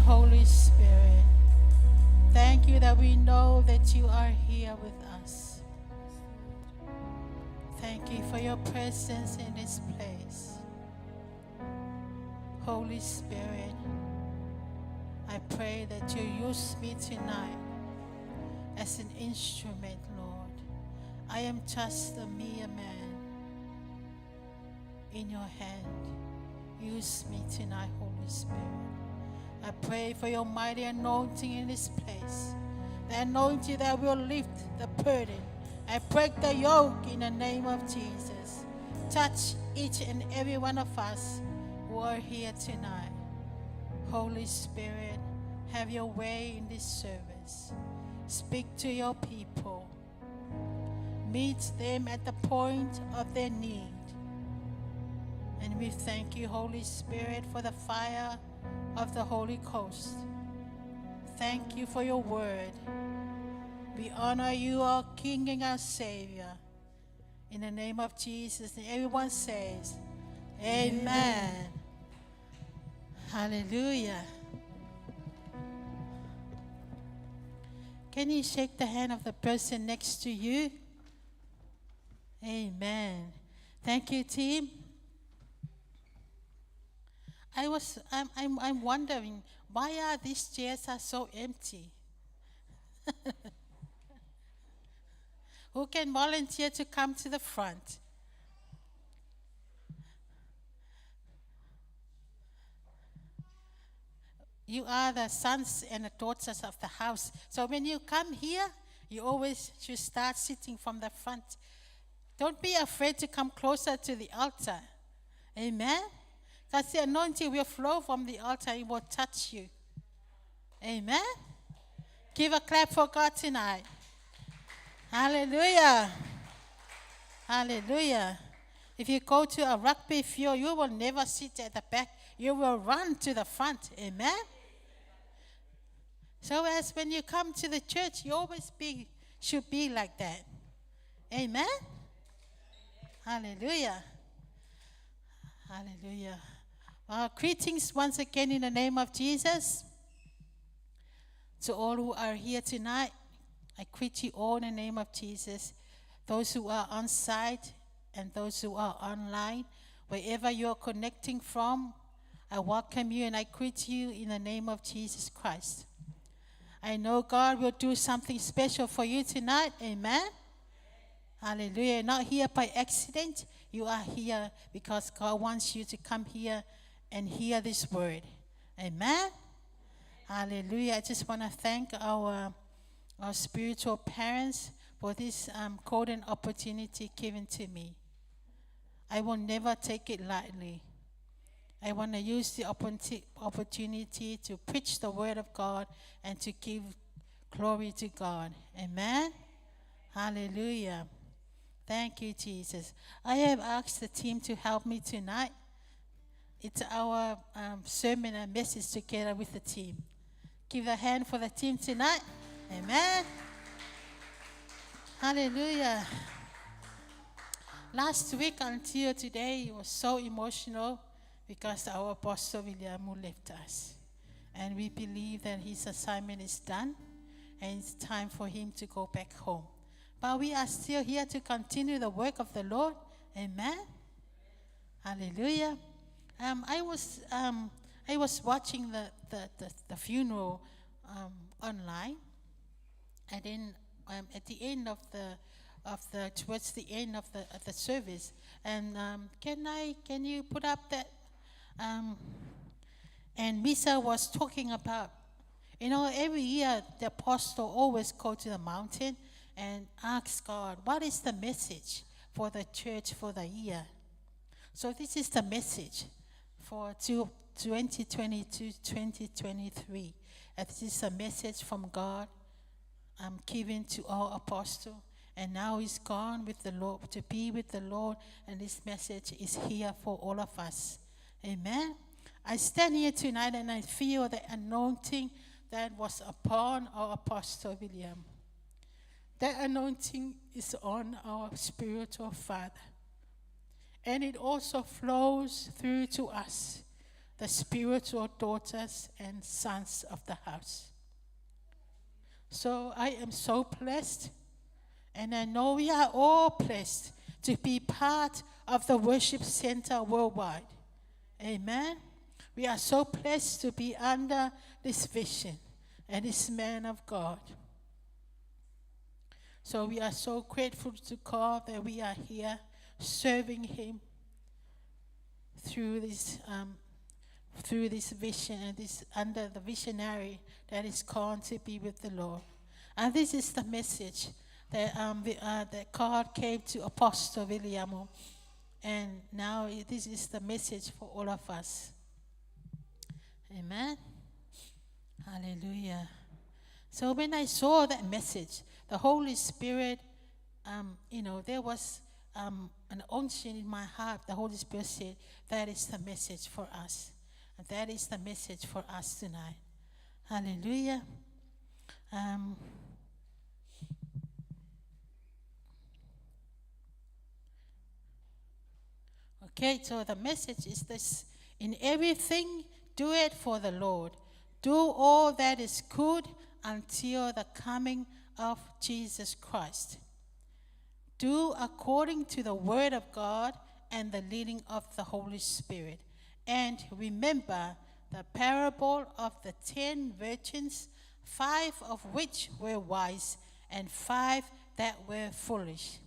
Holy Spirit. Thank you that we know that you are here with us. Thank you for your presence in this place. Holy Spirit, I pray that you use me tonight as an instrument, Lord. I am just a mere man in your hand. Use me tonight, Holy Spirit. I pray for your mighty anointing in this place. The anointing that will lift the burden. I break the yoke in the name of Jesus. Touch each and every one of us who are here tonight. Holy Spirit, have your way in this service. Speak to your people. Meet them at the point of their need. And we thank you, Holy Spirit, for the fire of the Holy Ghost. Thank you for your word. We honor you, our King and our Savior. In the name of Jesus, and everyone says, Amen. Hallelujah. Can you shake the hand of the person next to you? Amen. Thank you, team. I'm wondering, why are these chairs are so empty? Who can volunteer to come to the front? You are the sons and the daughters of the house. So when you come here, you always should start sitting from the front. Don't be afraid to come closer to the altar. Amen? Because the anointing will flow from the altar. It will touch you. Amen? Give a clap for God tonight. Hallelujah. Hallelujah. If you go to a rugby field, you will never sit at the back. You will run to the front. Amen? So as when you come to the church, you always should be like that. Amen? Hallelujah. Hallelujah. Greetings once again in the name of Jesus. To all who are here tonight, I greet you all in the name of Jesus. Those who are on site and those who are online, wherever you are connecting from, I welcome you and I greet you in the name of Jesus Christ. I know God will do something special for you tonight. Amen. Hallelujah. You're not here by accident. You are here because God wants you to come here and hear this word. Amen. Hallelujah. I just want to thank our spiritual parents for this golden opportunity given to me. I will never take it lightly. I want to use the opportunity to preach the word of God and to give glory to God. Amen. Hallelujah. Thank you, Jesus. I have asked the team to help me tonight. It's our sermon and message together with the team. Give a hand for the team tonight. Amen. Hallelujah. Last week until today, it was so emotional because our Apostle William left us. And we believe that his assignment is done and it's time for him to go back home. But we are still here to continue the work of the Lord. Amen. Hallelujah. I was watching the funeral online, and then at the end towards the end of the service, and can you put up that? And Misa was talking about, every year the apostle always go to the mountain and ask God, what is the message for the church for the year? So this is the message for 2022-2023. And this is a message from God given to our apostle. And now he's gone with the Lord, to be with the Lord. And this message is here for all of us. Amen. I stand here tonight and I feel the anointing that was upon our Apostle William. That anointing is on our spiritual father. And it also flows through to us, the spiritual daughters and sons of the house. So I am so blessed, and I know we are all blessed to be part of the worship center worldwide. Amen. We are so blessed to be under this vision and this man of God. So we are so grateful to God that we are here serving him through this through this vision and this under the visionary that is called to be with the Lord. And this is the message that that God gave to Apostle William, and now this is the message for all of us. Amen. Hallelujah. So when I saw that message, the Holy Spirit, there was an unction in my heart. The Holy Spirit said, that is the message for us. And that is the message for us tonight. Hallelujah. Okay, so the message is this: in everything, do it for the Lord. Do all that is good until the coming of Jesus Christ. Do according to the word of God and the leading of the Holy Spirit. And remember the parable of the 10 virgins, 5 of which were wise and 5 that were foolish.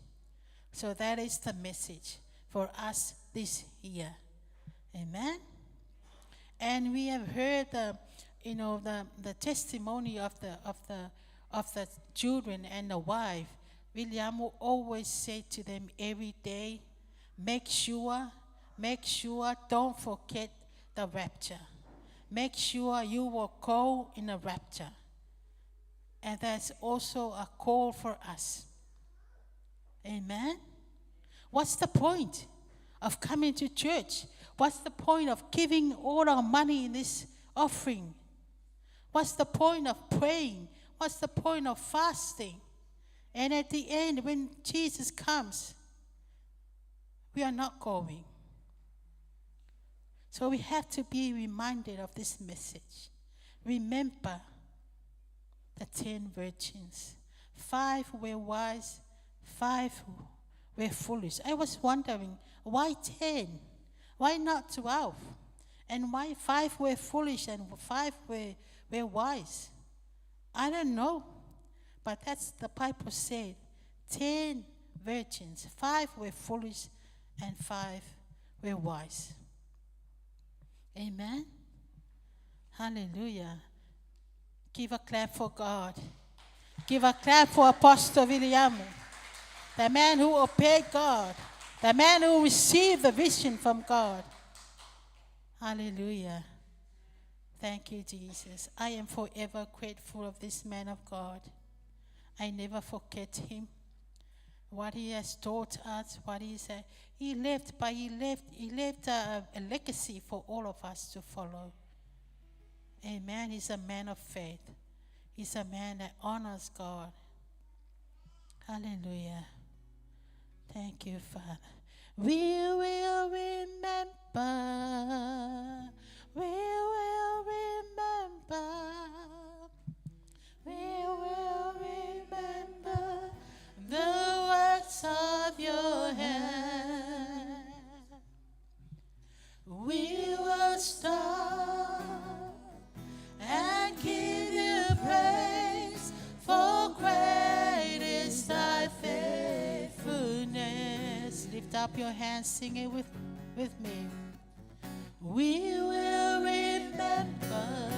So that is the message for us this year. Amen. And we have heard the testimony of the children and the wife. William will always say to them every day, make sure, don't forget the rapture. Make sure you will go in a rapture. And that's also a call for us. Amen. What's the point of coming to church? What's the point of giving all our money in this offering? What's the point of praying? What's the point of fasting? And at the end, when Jesus comes, we are not going. So we have to be reminded of this message. Remember the 10 virgins. 5 were wise, 5 were foolish. I was wondering, why 10? Why not 12? And why 5 were foolish and 5 were wise? I don't know. But that's the Bible said. 10 virgins, 5 were foolish and 5 were wise. Amen. Hallelujah. Give a clap for God. Give a clap for Apostle William, the man who obeyed God, the man who received the vision from God. Hallelujah. Thank you, Jesus. I am forever grateful of this man of God. I never forget him. What he has taught us, what he said. He left a legacy for all of us to follow. Amen. He's a man of faith. He's a man that honors God. Hallelujah. Thank you, Father. We will remember. We will remember. We will remember the works of your hand. We will stop and give you praise, for great is thy faithfulness. Lift up your hands, sing it with me. We will remember.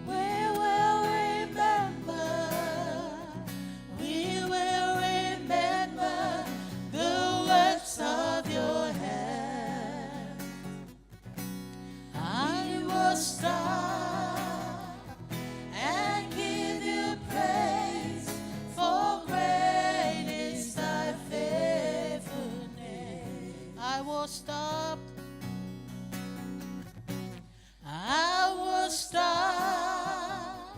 We will remember. We will remember the works of your hand. I will stop and give you praise, for great is thy faithfulness. I will stop. I will stop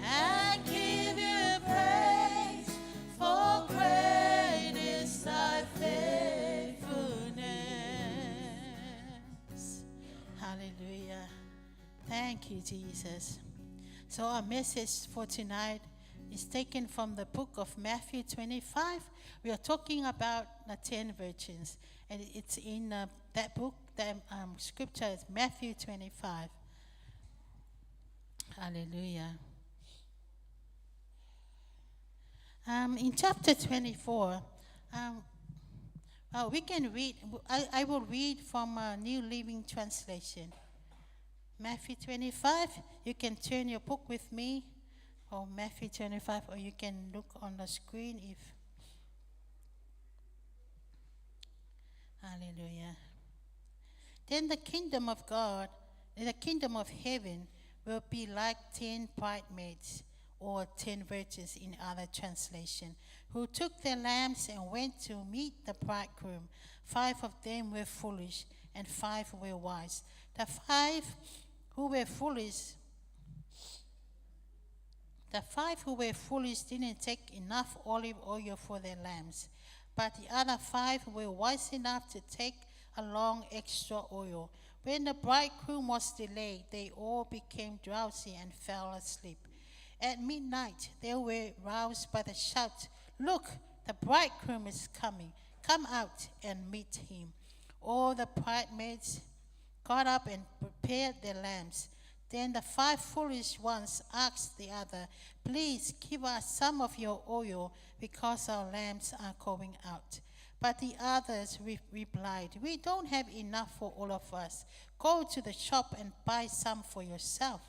and give you praise, for great is thy faithfulness. Hallelujah. Thank you, Jesus. So our message for tonight is taken from the book of Matthew 25. We are talking about the 10 virgins, and it's in that book. The scripture is Matthew 25. Hallelujah. In chapter 24, we can read. I will read from a New Living Translation. Matthew 25. You can turn your book with me, or Matthew 25, or you can look on the screen if. Hallelujah. Then the kingdom of God, the kingdom of heaven, will be like 10 bridesmaids, or 10 virgins in other translation, who took their lamps and went to meet the bridegroom. 5 of them were foolish, and 5 were wise. The 5 who were foolish didn't take enough olive oil for their lamps, but the other 5 were wise enough to take along extra oil. When the bridegroom was delayed, they all became drowsy and fell asleep. At midnight, they were roused by the shout, "Look, the bridegroom is coming. Come out and meet him." All the bridesmaids got up and prepared their lamps. Then the 5 foolish ones asked the other, "Please give us some of your oil, because our lamps are going out." But the others replied, "We don't have enough for all of us. Go to the shop and buy some for yourself."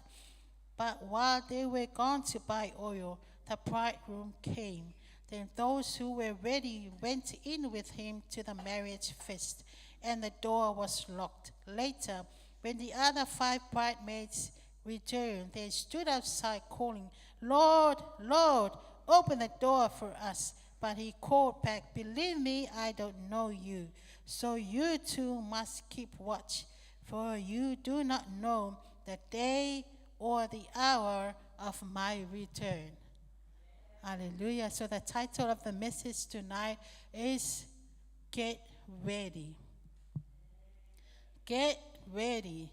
But while they were gone to buy oil, the bridegroom came. Then those who were ready went in with him to the marriage feast, and the door was locked. Later, when the other 5 bridesmaids returned, they stood outside calling, "Lord, Lord, open the door for us." But he called back, "Believe me, I don't know you. So you too must keep watch, for you do not know the day or the hour of my return." Hallelujah. So the title of the message tonight is Get Ready. Get ready.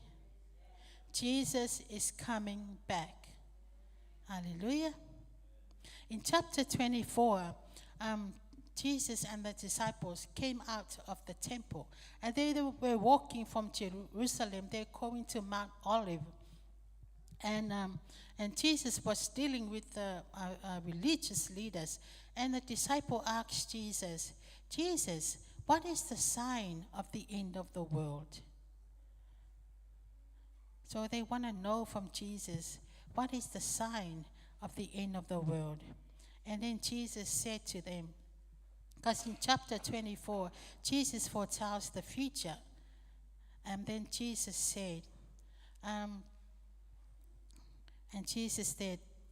Jesus is coming back. Hallelujah. In chapter 24, Jesus and the disciples came out of the temple, and they were walking from Jerusalem. They're going to Mount Olive. And Jesus was dealing with the religious leaders. And the disciple asked Jesus, "Jesus, what is the sign of the end of the world?" So they want to know from Jesus, what is the sign of the end of the world? And then Jesus said to them, because in chapter 24, Jesus foretells the future. And then Jesus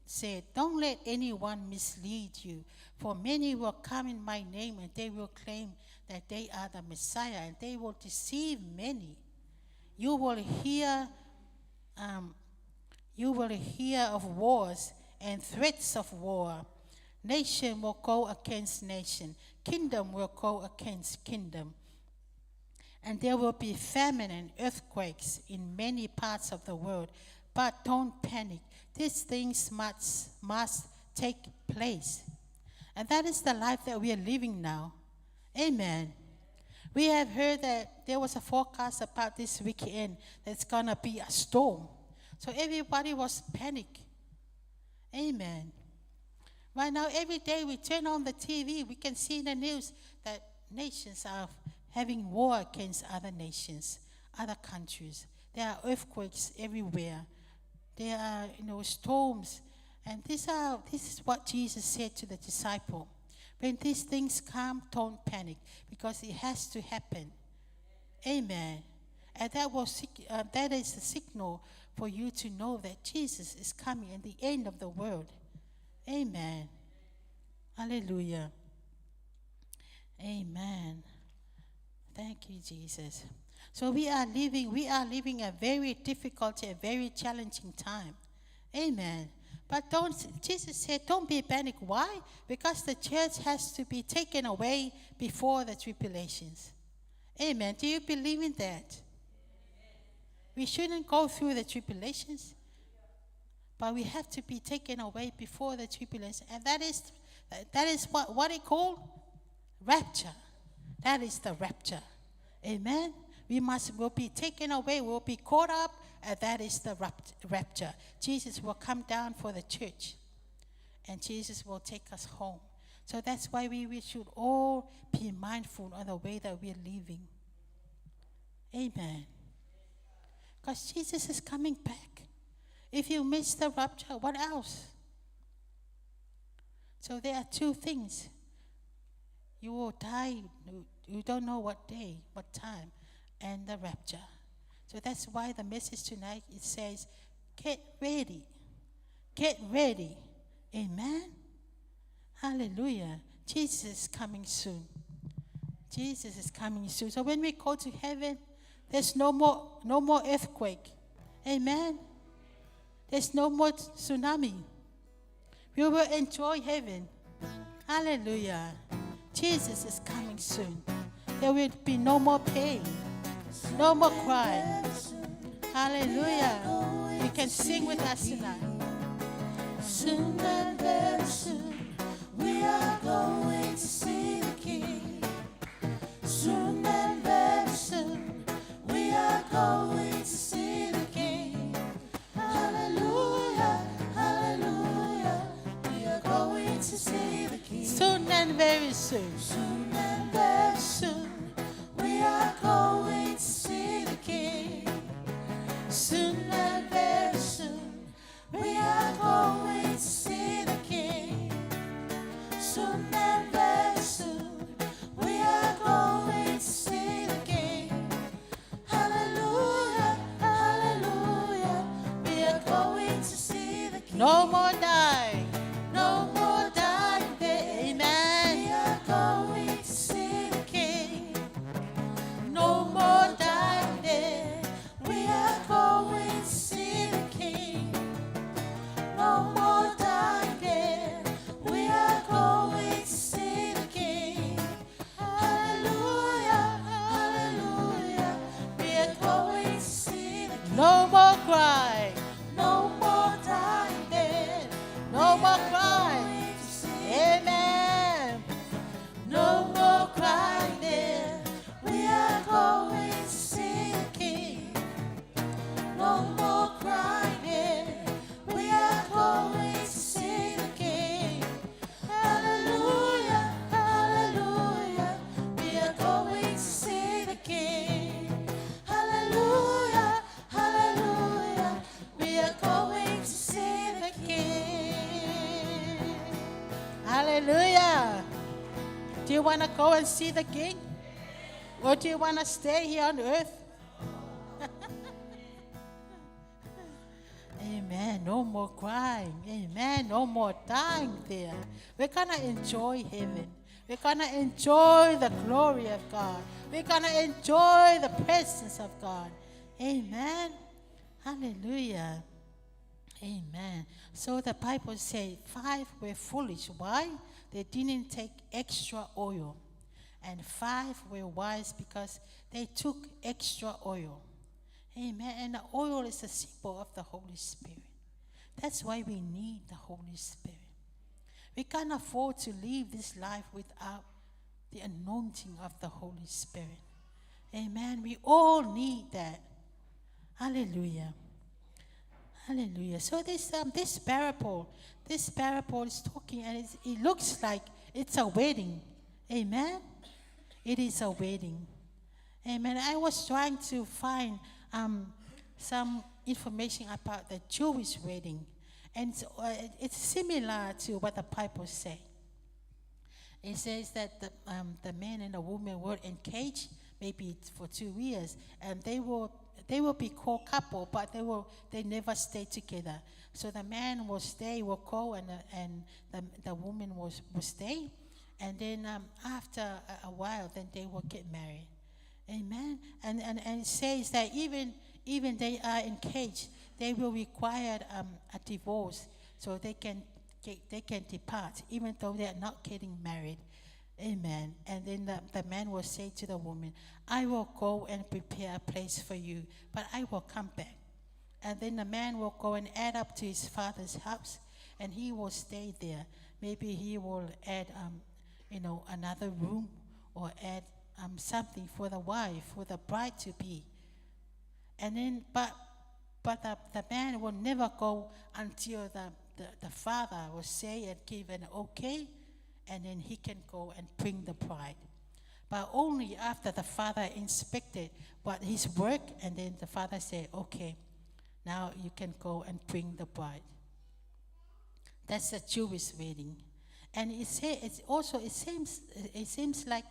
said, "Don't let anyone mislead you, for many will come in my name, and they will claim that they are the Messiah, and they will deceive many. You will hear of wars and threats of war. Nation will go against nation, kingdom will go against kingdom. And there will be famine and earthquakes in many parts of the world. But don't panic. These things must take place." And that is the life that we are living now. Amen. We have heard that there was a forecast about this weekend that's going to be a storm. So everybody was panic. Amen. Right now, every day we turn on the TV, we can see in the news that nations are having war against other nations, other countries. There are earthquakes everywhere. There are, storms. And this is what Jesus said to the disciple. When these things come, don't panic, because it has to happen. Amen. And that is a signal for you to know that Jesus is coming at the end of the world. Amen. Hallelujah. Amen. Thank you, Jesus. So we are living a very difficult, a very challenging time. Amen. But Jesus said, don't be panic. Why? Because the church has to be taken away before the tribulations. Amen. Do you believe in that? We shouldn't go through the tribulations, but we have to be taken away before the tribulation. And that is what it called? Rapture. That is the rapture. Amen. We'll be taken away, we'll be caught up, and that is the rapture. Jesus will come down for the church, and Jesus will take us home. So that's why we should all be mindful of the way that we're living. Amen. Because Jesus is coming back. If you miss the rapture, what else? So there are two things. You will die, you don't know what day, what time, and the rapture. So that's why the message tonight, it says, get ready. Get ready. Amen. Hallelujah. Jesus is coming soon. Jesus is coming soon. So when we go to heaven, there's no more earthquake. Amen. There's no more tsunami. We will enjoy heaven. Hallelujah. Jesus is coming soon. There will be no more pain, no more crying. Hallelujah. You can sing with us tonight. Soon and very soon, we are going to see the King. Soon and very soon, we are going to see the King. Hallelujah, hallelujah, we are going to see the King. Soon and very soon. Soon and very soon, we are going to see the King. Soon and very soon, we are going to see the King. Soon and very soon, we are going to see the King. Hallelujah, hallelujah, we are going to see the King. No more dying. No more dying there. Amen. We are going to see the King. No more dying there. We are going to see the King. No more dying there. We are going to see the King. Hallelujah, hallelujah. We are going to see the King. No more crying. No more dying there. No more crying. Going to see Amen. no more crying there. We are going to see the King. No more crying there. We are going to see the King. Hallelujah, hallelujah. We are going to see the King. Hallelujah, hallelujah. We are going to see the King. Hallelujah. Do you want to go and see the King? Or do you want to stay here on earth? Amen. No more crying. Amen. No more dying there. We're going to enjoy heaven. We're going to enjoy the glory of God. We're going to enjoy the presence of God. Amen. Hallelujah. Amen. So the Bible says 5 were foolish. Why? They didn't take extra oil. And 5 were wise because they took extra oil. Amen. And the oil is a symbol of the Holy Spirit. That's why we need the Holy Spirit. We can't afford to live this life without the anointing of the Holy Spirit. Amen. We all need that. Hallelujah. Hallelujah. So this parable is talking, and it looks like it's a wedding. Amen. It is a wedding. Amen. I was trying to find some information about the Jewish wedding, and it's similar to what the Bible says. It says that the man and the woman were engaged maybe for 2 years, and they will be called couple, but they never stay together. So the man will stay, will go, and the woman will stay, and then after a while, then they will get married. Amen. And it says that even they are engaged, they will require a divorce, so they can depart, even though they are not getting married. Amen. And then the man will say to the woman, I will go and prepare a place for you, but I will come back. And then the man will go and add up to his father's house, and he will stay there. Maybe he will add, another room, or add something for the wife, for the bride to be. And then, but the man will never go until the father will say and give an okay, and then he can go and bring the bride. but only after the father inspected what his work, and then the father said, okay, now you can go and bring the bride. That's a Jewish wedding. And it seems like,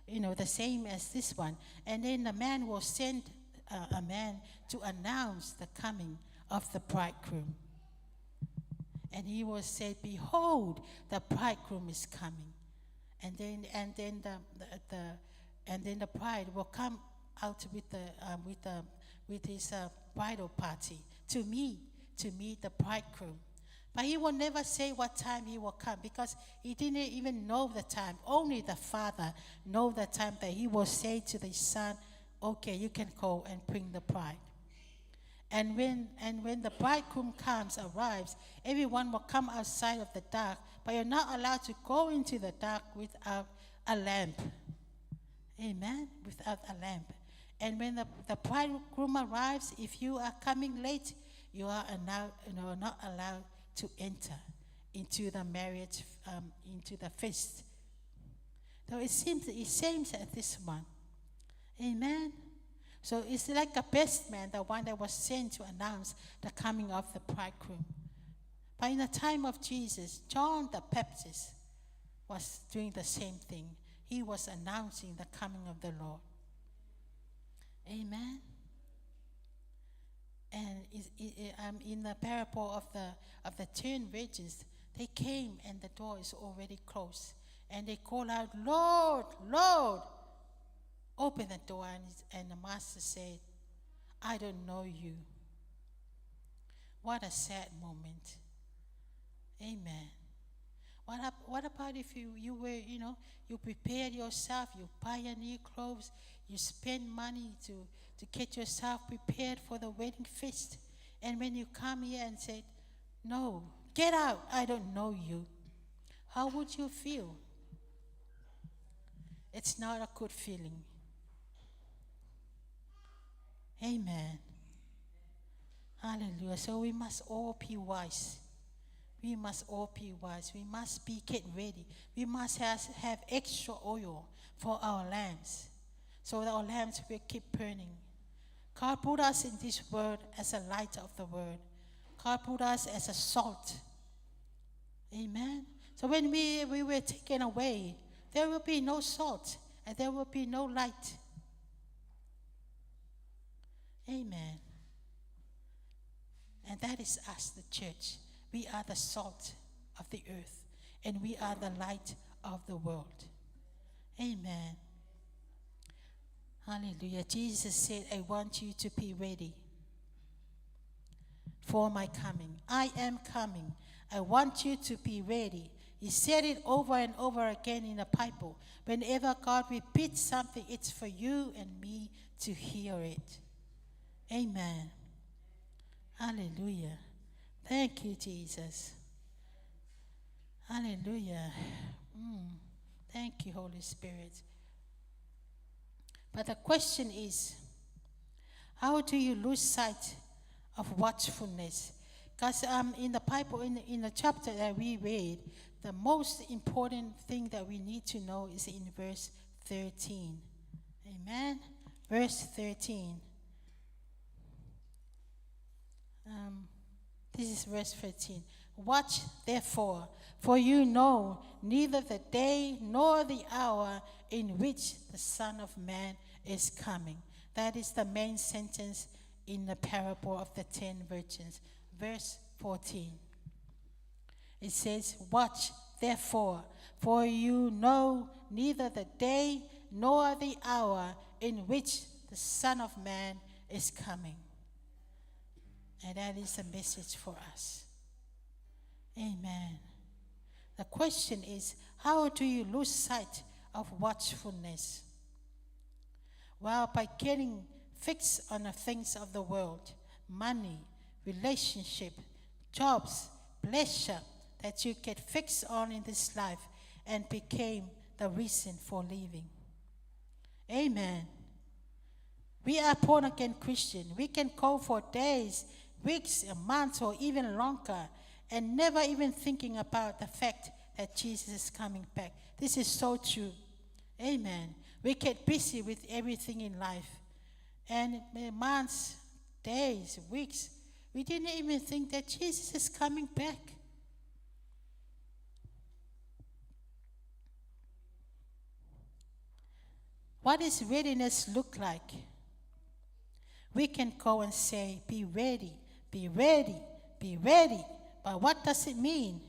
the same as this one. And then the man will send a man to announce the coming of the bridegroom. And he will say, behold, the bridegroom is coming. And then the bride will come out with his bridal party to meet the bridegroom. But he will never say what time he will come, because he didn't even know the time. Only the father knows the time that he will say to the son, okay, you can go and bring the bride. And when the bridegroom arrives, everyone will come outside of the dark, but you're not allowed to go into the dark without a lamp. Amen? Without a lamp. And when the bridegroom arrives, if you are coming late, you are now not allowed to enter into the marriage, into the feast. So it seems at this one. Amen? So it's like a best man, the one that was sent to announce the coming of the bridegroom. But in the time of Jesus, John the Baptist was doing the same thing. He was announcing the coming of the Lord. Amen? And in the parable of the 10 virgins, they came and the door is already closed. And they call out, Lord, Lord. Open the door, and the master said, I don't know you. What a sad moment. Amen. What about if you were, you prepared yourself, you buy your new clothes, you spend money to get yourself prepared for the wedding feast, and when you come here and say, no, get out, I don't know you, how would you feel? It's not a good feeling. Amen. Hallelujah. So we must all be wise. We must all be wise. We must get ready. We must have extra oil for our lamps, so that our lamps will keep burning. God put us in this world as a light of the world. God put us as a salt. Amen. So when we were taken away, there will be no salt and there will be no light. Amen. And that is us, the church. We are the salt of the earth, and we are the light of the world. Amen. Hallelujah. Jesus said, I want you to be ready for my coming. I am coming. I want you to be ready. He said it over and over again in the Bible. Whenever God repeats something, it's for you and me to hear it. Amen. Hallelujah. Thank you, Jesus. Hallelujah. Thank you, Holy Spirit. But the question is, how do you lose sight of watchfulness? Because in the Bible, in the chapter that we read, the most important thing that we need to know is in verse 13. Amen? Verse 13. This is verse 13. Watch therefore, for you know neither the day nor the hour in which the Son of Man is coming. That is the main sentence in the parable of the 10 virgins. Verse 14. It says, watch therefore, for you know neither the day nor the hour in which the Son of Man is coming. And that is a message for us. Amen. The question is, how do you lose sight of watchfulness? Well, by getting fixed on the things of the world, money, relationship, jobs, pleasure that you get fixed on in this life and became the reason for living. Amen. We are born again Christian. We can go for days, weeks, months, or even longer, and never even thinking about the fact that Jesus is coming back. This is so true. Amen. We get busy with everything in life. And months, days, weeks, we didn't even think that Jesus is coming back. What does readiness look like? We can go and say, be ready, be ready, be ready. But what does it mean?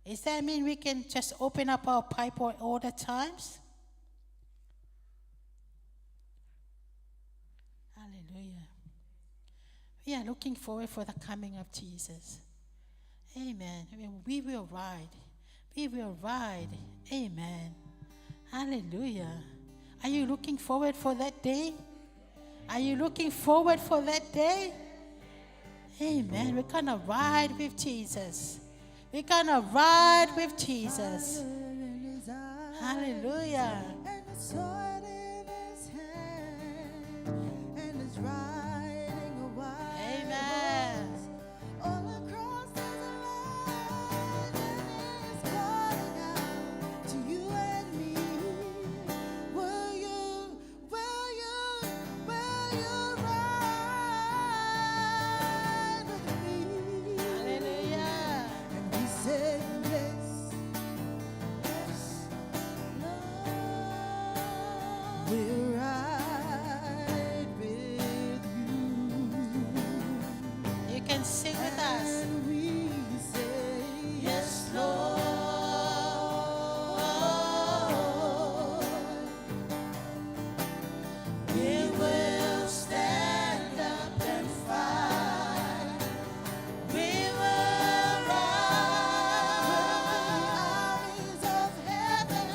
Does that mean we can just open up our Bible all the times? Hallelujah. We are looking forward for the coming of Jesus. Amen. We will ride. We will ride. Amen. Hallelujah. Are you looking forward for that day? Are you looking forward for that day? Amen. We're going to ride with Jesus. We're going to ride with Jesus. Hallelujah. And a sword in his hand, and he's riding a wild Amen. horse. All across there's a line, and he's calling out to you and me. Will you ride with me? Hallelujah. And we said yes, yes, Lord, we'll ride with you. You can sing with us. And we say yes, Lord. We will stand up and fight. We will ride with the armies of heaven.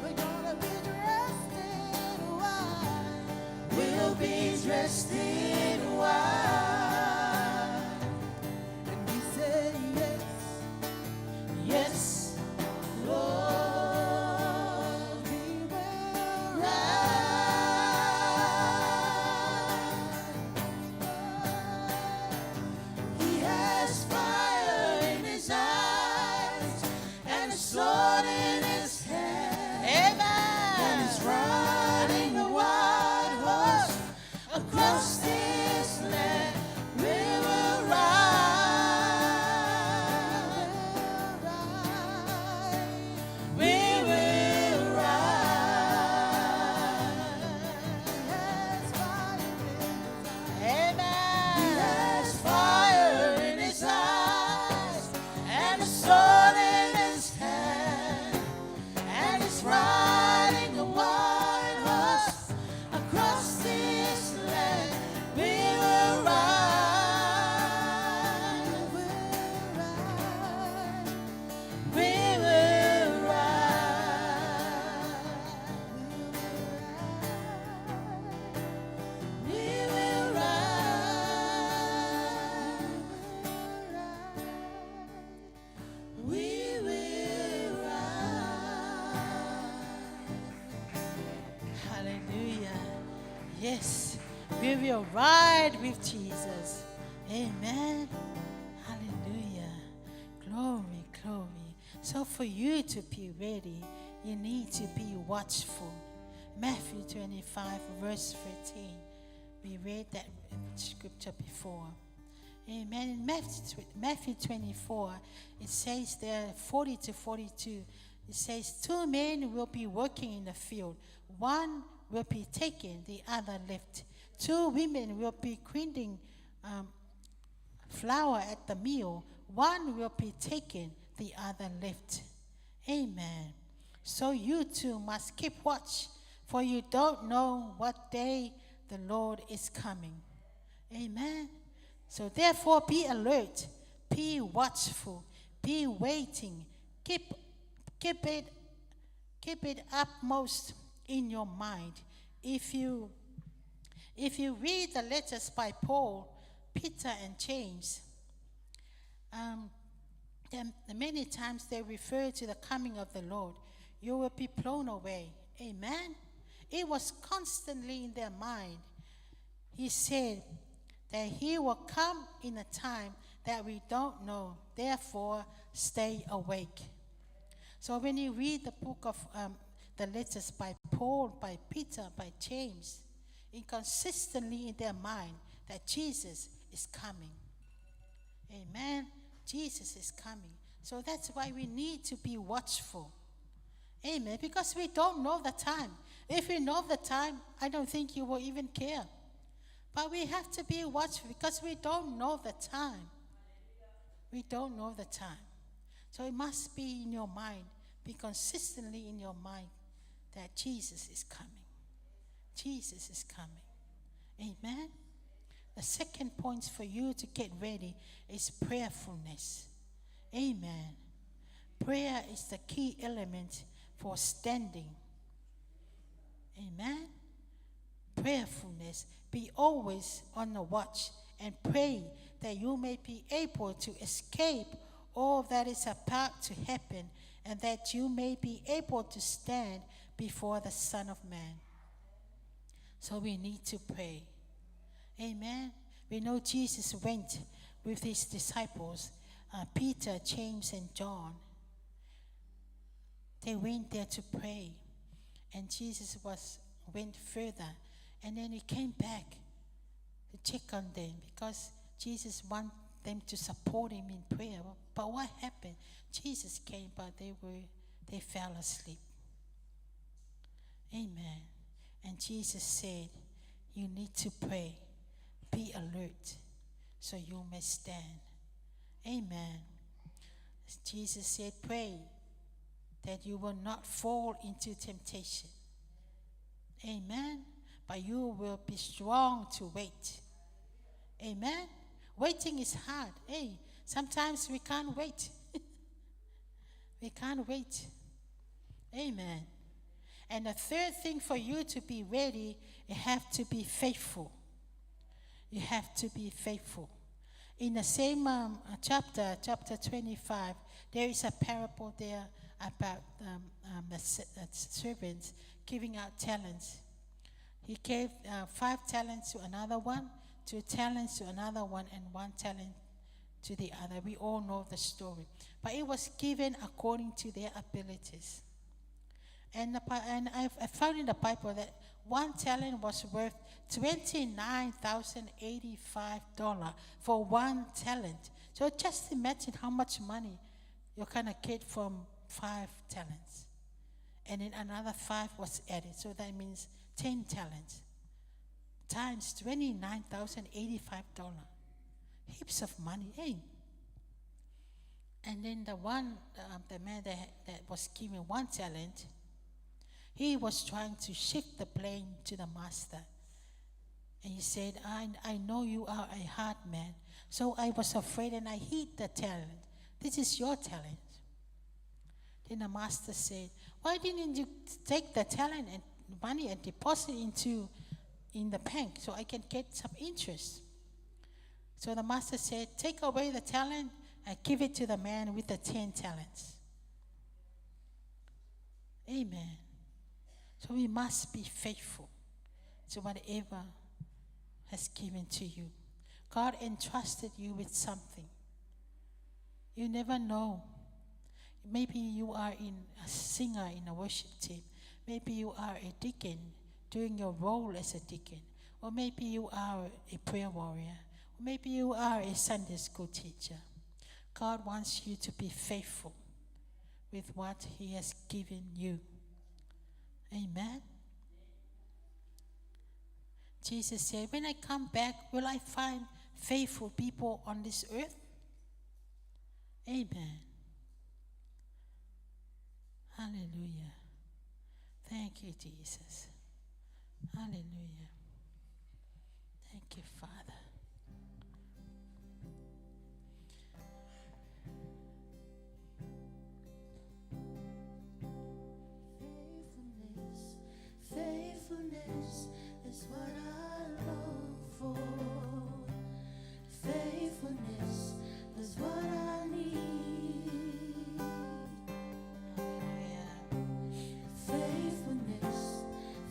We're gonna be dressed in white. We'll be dressed in white. And we say yes, yes, Lord. We will ride. He has fire in his eyes and a sword in his hand. And he's riding a wild horse across this land. We will ride. We will ride. He has fire in his eyes and a sword in his hand. And he's riding a white horse across this land. We will ride. We will ride. We will ride. We will ride. Hallelujah. Yes, we will ride with Jesus. Amen. Hallelujah. Glory, glory. So for you to be ready, you need to be watchful. Matthew 25, verse 13. We read that scripture before. Amen. In Matthew 24, it says there, 40 to 42, it says, 2 men will be working in the field. One will be taken, the other left. 2 women will be grinding flour at the mill. One will be taken, the other left. Amen. So you too must keep watch, for you don't know what day the Lord is coming. Amen. So therefore be alert, be watchful, be waiting. Keep it upmost in your mind. If you read the letters by Paul, Peter, and James, many times they refer to the coming of the Lord. You will be blown away. Amen. It was constantly in their mind. He said that he will come in a time that we don't know. Therefore, stay awake. So when you read the book of the letters by Paul, by Peter, by James, inconsistently in their mind that Jesus is coming. Amen. Jesus is coming. So that's why we need to be watchful. Amen. Because we don't know the time. If we know the time, I don't think you will even care. But we have to be watchful because we don't know the time. We don't know the time. So it must be in your mind, be consistently in your mind that Jesus is coming. Jesus is coming. Amen. The second point for you to get ready is prayerfulness. Amen. Prayer is the key element for standing. Amen. Prayerfulness. Be always on the watch and pray that you may be able to escape all that is about to happen and that you may be able to stand before the Son of Man. So we need to pray. Amen. We know Jesus went with his disciples, Peter, James, and John. They went there to pray. And Jesus went further. And then he came back to check on them because Jesus wanted them to support him in prayer. But what happened? Jesus came, but they fell asleep. Amen. And Jesus said, you need to pray. Be alert so you may stand. Amen. Jesus said, pray that you will not fall into temptation. Amen. But you will be strong to wait. Amen. Waiting is hard. Hey, sometimes we can't wait. We can't wait. Amen. And the third thing for you to be ready, you have to be faithful. You have to be faithful. In the same chapter 25, there is a parable there about the servants giving out talents. He gave 5 talents to another one, 2 talents to another one, and 1 talent to the other. We all know the story. But it was given according to their abilities. And I found in the Bible that 1 talent was worth $29,085 for 1 talent. So just imagine how much money you kind of get from 5 talents. And then another 5 was added. So that means 10 talents times $29,085. Heaps of money, eh? And then the man that was given 1 talent, he was trying to shift the blame to the master. And he said, I know you are a hard man, so I was afraid and I hid the talent. This is your talent. Then the master said, why didn't you take the talent and money and deposit in the bank so I can get some interest? So the master said, take away the talent and give it to the man with the 10 talents. Amen. So we must be faithful to whatever has given to you. God entrusted you with something. You never know. Maybe you are a singer in a worship team. Maybe you are a deacon doing your role as a deacon. Or maybe you are a prayer warrior. Or maybe you are a Sunday school teacher. God wants you to be faithful with what he has given you. Amen. Jesus said, when I come back, will I find faithful people on this earth? Amen. Hallelujah. Thank you, Jesus. Hallelujah. Thank you, Father. Faithfulness is what I long for. Faithfulness is what I need.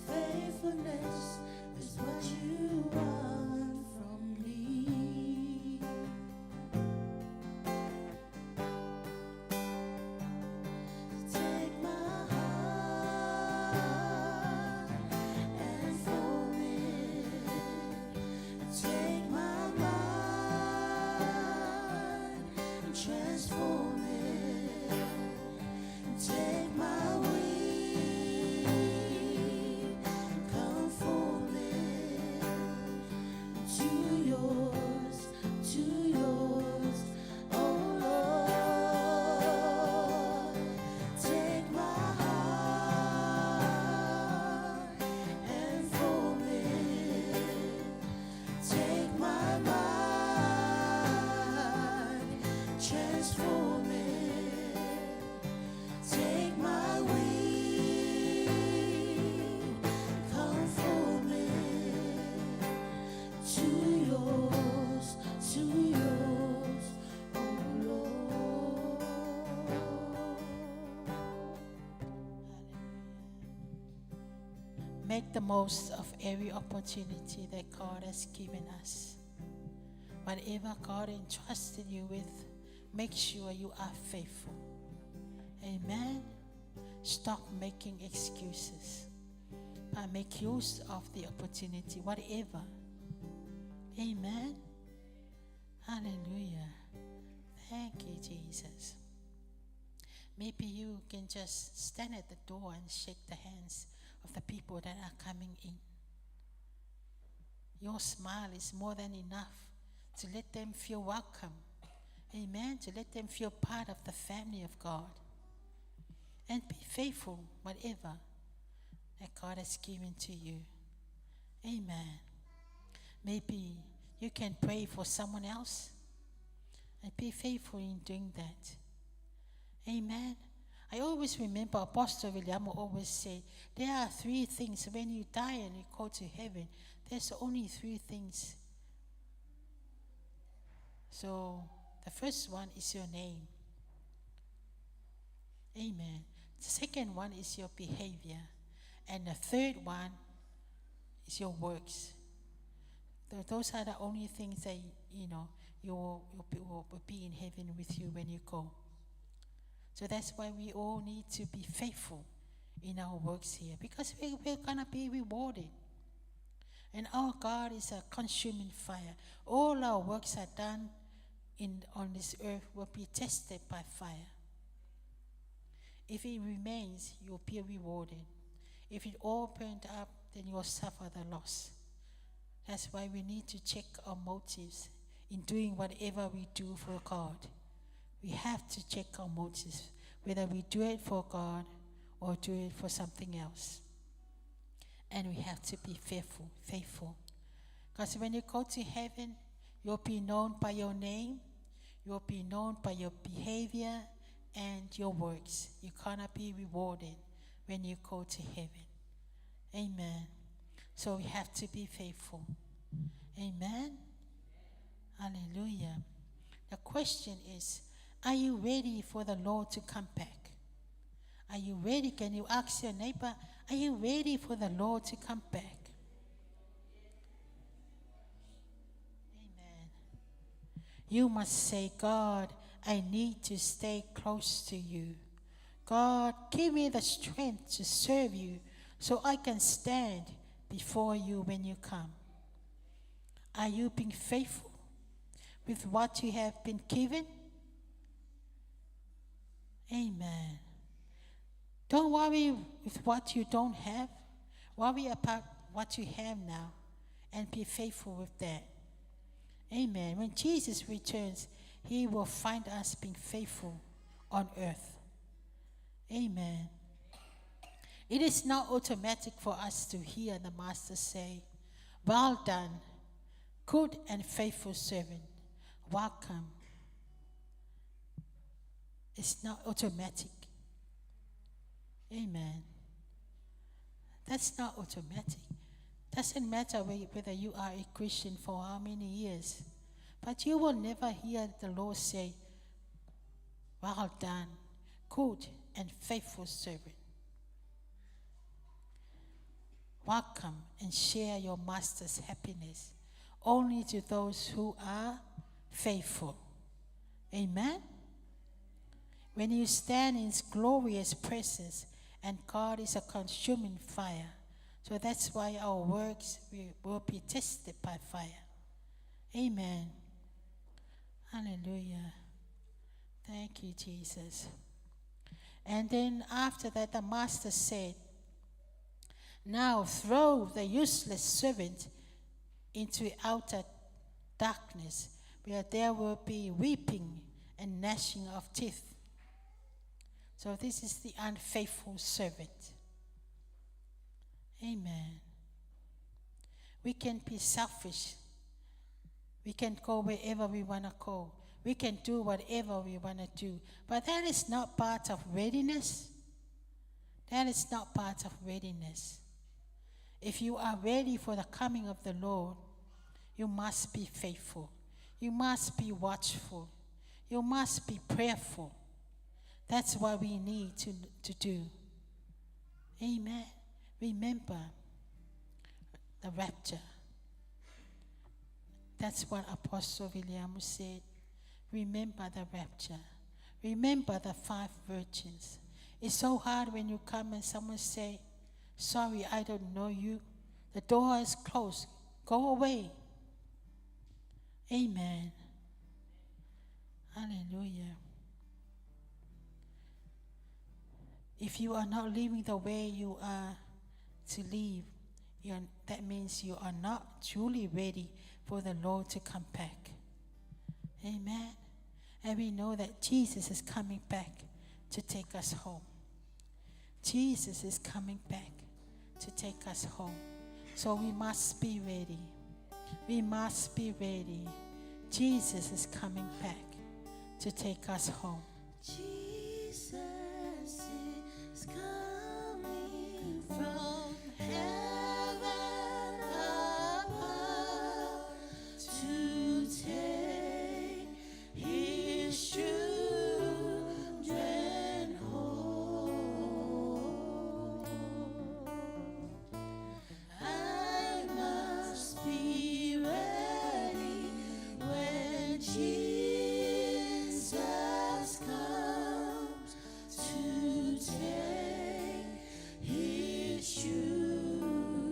Faithfulness is what you want from make the most of every opportunity that God has given us. Whatever God entrusted you with, make sure you are faithful. Amen. Stop making excuses, but make use of the opportunity, whatever. Amen. Hallelujah. Thank you, Jesus. Maybe you can just stand at the door and shake the hands of the people that are coming in. Your smile is more than enough to let them feel welcome. Amen. To let them feel part of the family of God. And be faithful, whatever that God has given to you. Amen. Maybe you can pray for someone else and be faithful in doing that. Amen. I always remember Apostle William always say, there are 3 things when you die and you go to heaven. There's only 3 things. So the first one is your name. Amen. The second one is your behavior. And the third one is your works. Those are the only things that, you will be in heaven with you when you go. So that's why we all need to be faithful in our works here, because we're going to be rewarded. And our God is a consuming fire. All our works are done on this earth will be tested by fire. If it remains, you'll be rewarded. If it all burned up, then you'll suffer the loss. That's why we need to check our motives in doing whatever we do for God. We have to check our motives, whether we do it for God or do it for something else. And we have to be faithful. Because when you go to heaven, you'll be known by your name, you'll be known by your behavior and your works. You're gonna be rewarded when you go to heaven. Amen. So we have to be faithful. Amen. Hallelujah. The question is, are you ready for the Lord to come back? Are you ready? Can you ask your neighbor, are you ready for the Lord to come back? Amen. You must say, God, I need to stay close to you. God, give me the strength to serve you so I can stand before you when you come. Are you being faithful with what you have been given? Amen. Don't worry with what you don't have. Worry about what you have now and be faithful with that. Amen. When Jesus returns, he will find us being faithful on earth. Amen. It is not automatic for us to hear the Master say, well done, good and faithful servant. Welcome. It's not automatic. Amen. That's not automatic. Doesn't matter whether you are a Christian for how many years. But you will never hear the Lord say, well done, good and faithful servant. Welcome and share your Master's happiness only to those who are faithful. Amen? When you stand in his glorious presence, and God is a consuming fire, so that's why our works will be tested by fire. Amen. Hallelujah. Thank you, Jesus. And then after that, the Master said, now throw the useless servant into outer darkness, where there will be weeping and gnashing of teeth. So this is the unfaithful servant. Amen. We can be selfish. We can go wherever we want to go. We can do whatever we want to do. But that is not part of readiness. That is not part of readiness. If you are ready for the coming of the Lord, you must be faithful. You must be watchful. You must be prayerful. That's what we need to do. Amen. Remember, the rapture. That's what Apostle William said. Remember the rapture. Remember the 5 virgins. It's so hard when you come and someone say, sorry, I don't know you. The door is closed. Go away. Amen. Hallelujah. If you are not living the way you are to live, that means you are not truly ready for the Lord to come back. Amen. And we know that Jesus is coming back to take us home. Jesus is coming back to take us home. So we must be ready. We must be ready. Jesus is coming back to take us home. Jesus is coming from heaven above to take his children home. I must be ready when Jesus comes to take his children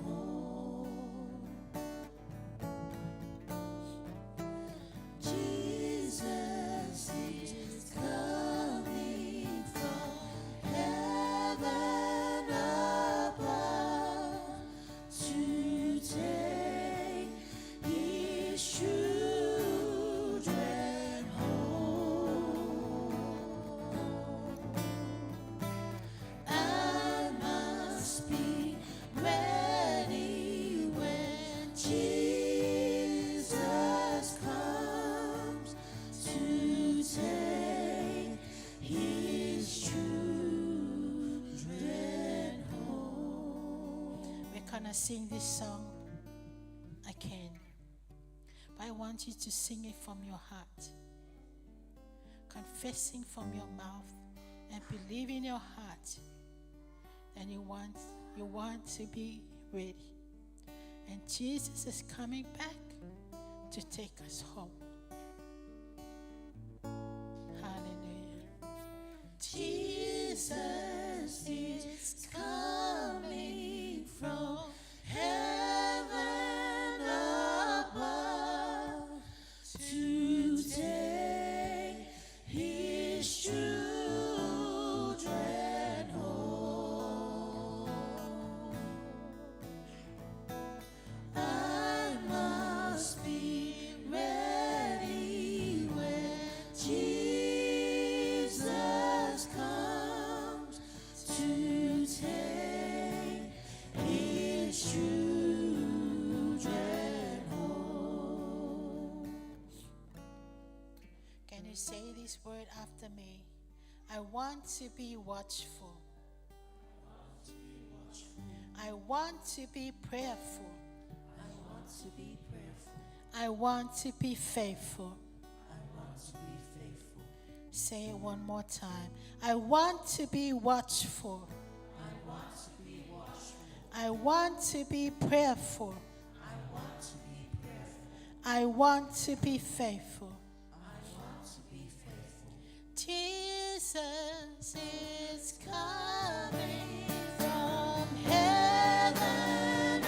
home. Jesus is coming from heaven above to take his children home. I must be ready when Jesus comes to take his children home. We're going to sing this song again. But I want you to sing it from your heart. Confessing from your mouth and believe in your heart that you want to be ready. And Jesus is coming back to take us home. Hallelujah. Jesus is coming from heaven above to take his children home. I must be ready when Jesus comes to take his children home. Can you say this word after me? I want to be watchful. I want to be prayerful. I want to be prayerful. I want to be faithful. I want to be faithful. Say it one more time. I want to be watchful. I want to be watchful. I want to be prayerful. I want to be prayerful. I want to be faithful. I want to be faithful. Jesus is coming from heaven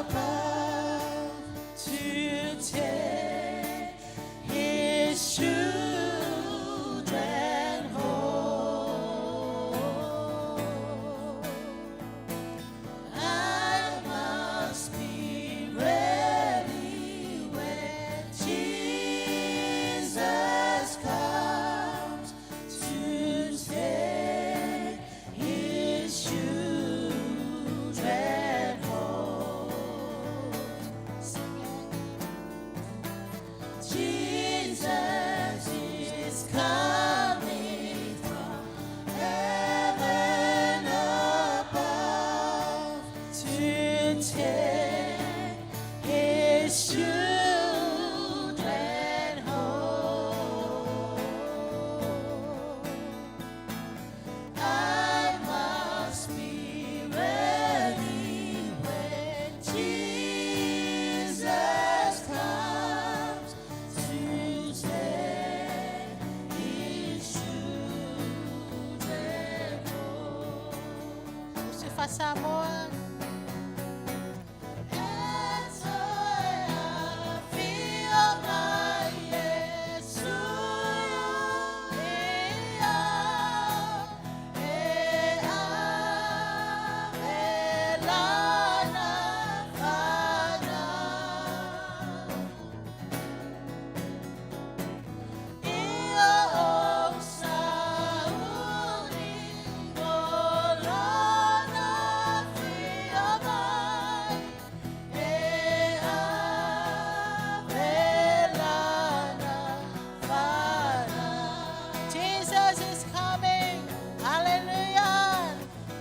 above to take his children home. I must be ready when Jesus Samoa. Jesus is coming. Hallelujah.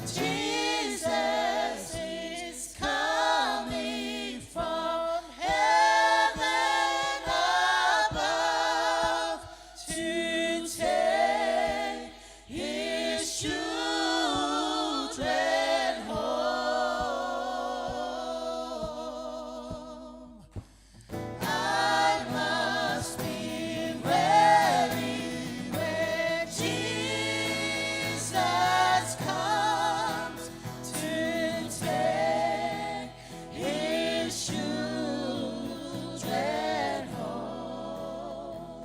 Jesus is coming from heaven above to take his children home. I must be ready when Jesus comes to take his children home.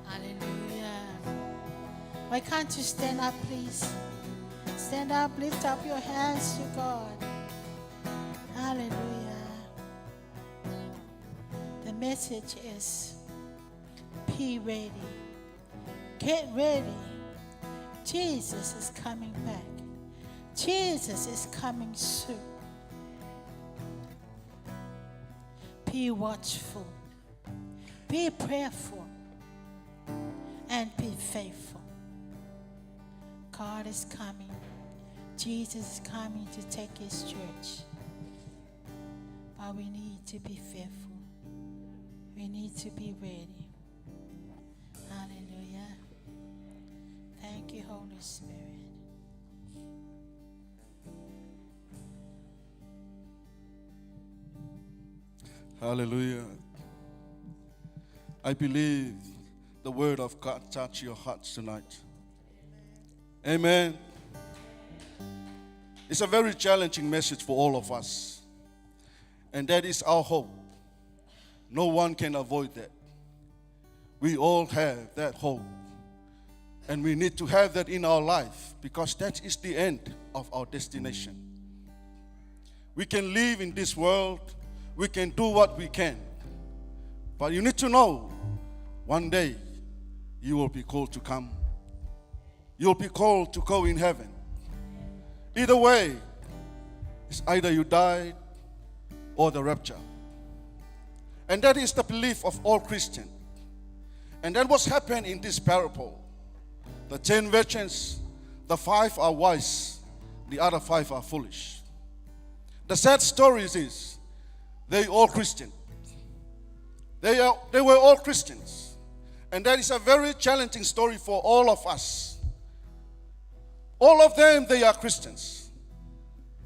Hallelujah. Why can't you stand up, please? Stand up, lift up your hands to God. Hallelujah. The message is be ready. Get ready. Jesus is coming back. Jesus is coming soon. Be watchful. Be prayerful. And be faithful. God is coming. Jesus is coming to take his church. But we need to be faithful. We need to be ready. Hallelujah. Thank you, Holy Spirit. Hallelujah. I believe the word of God touch your hearts tonight. Amen. It's a very challenging message for all of us. And that is our hope. No one can avoid that. We all have that hope. And we need to have that in our life because that is the end of our destination. We can live in this world. We can do what we can. But you need to know, one day you will be called to come. You'll be called to go in heaven. Either way, it's either you died or the rapture. And that is the belief of all Christians. And that was happened in this parable. The 10 virgins, the 5 are wise, the other 5 are foolish. The sad story is they all Christian. They were all Christians. And that is a very challenging story for all of us. All of them, they are Christians.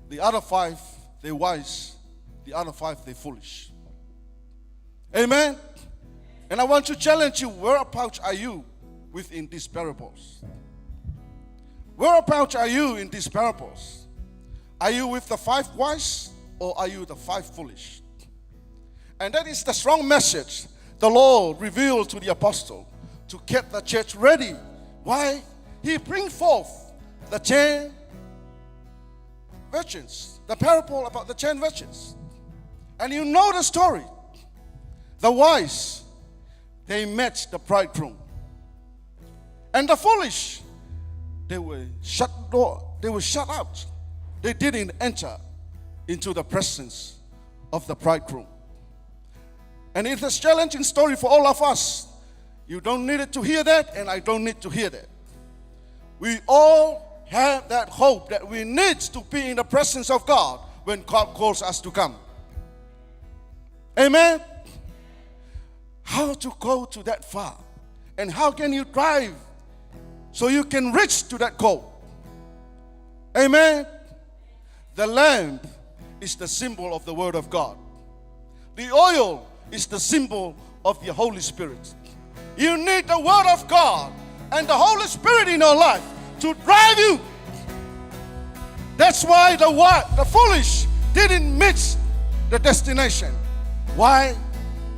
The other 5, they're wise. The other 5, they're foolish. Amen? And I want to challenge you, whereabouts are you within these parables? Whereabouts are you in these parables? Are you with the 5 wise or are you the 5 foolish? And that is the strong message the Lord revealed to the apostle to get the church ready. Why? He brings forth the 10 virgins, the parable about the 10 virgins. And you know the story. The wise, they met the bridegroom. And the foolish, they were shut out. They didn't enter into the presence of the bridegroom. And it's a challenging story for all of us. You don't need to hear that, and I don't need to hear that. We all have that hope that we need to be in the presence of God when God calls us to come. Amen? How to go to that far? And how can you drive so you can reach to that goal? Amen? The lamp is the symbol of the Word of God. The oil is the symbol of the Holy Spirit. You need the Word of God and the Holy Spirit in your life to drive you That's why the foolish didn't miss the destination. Why?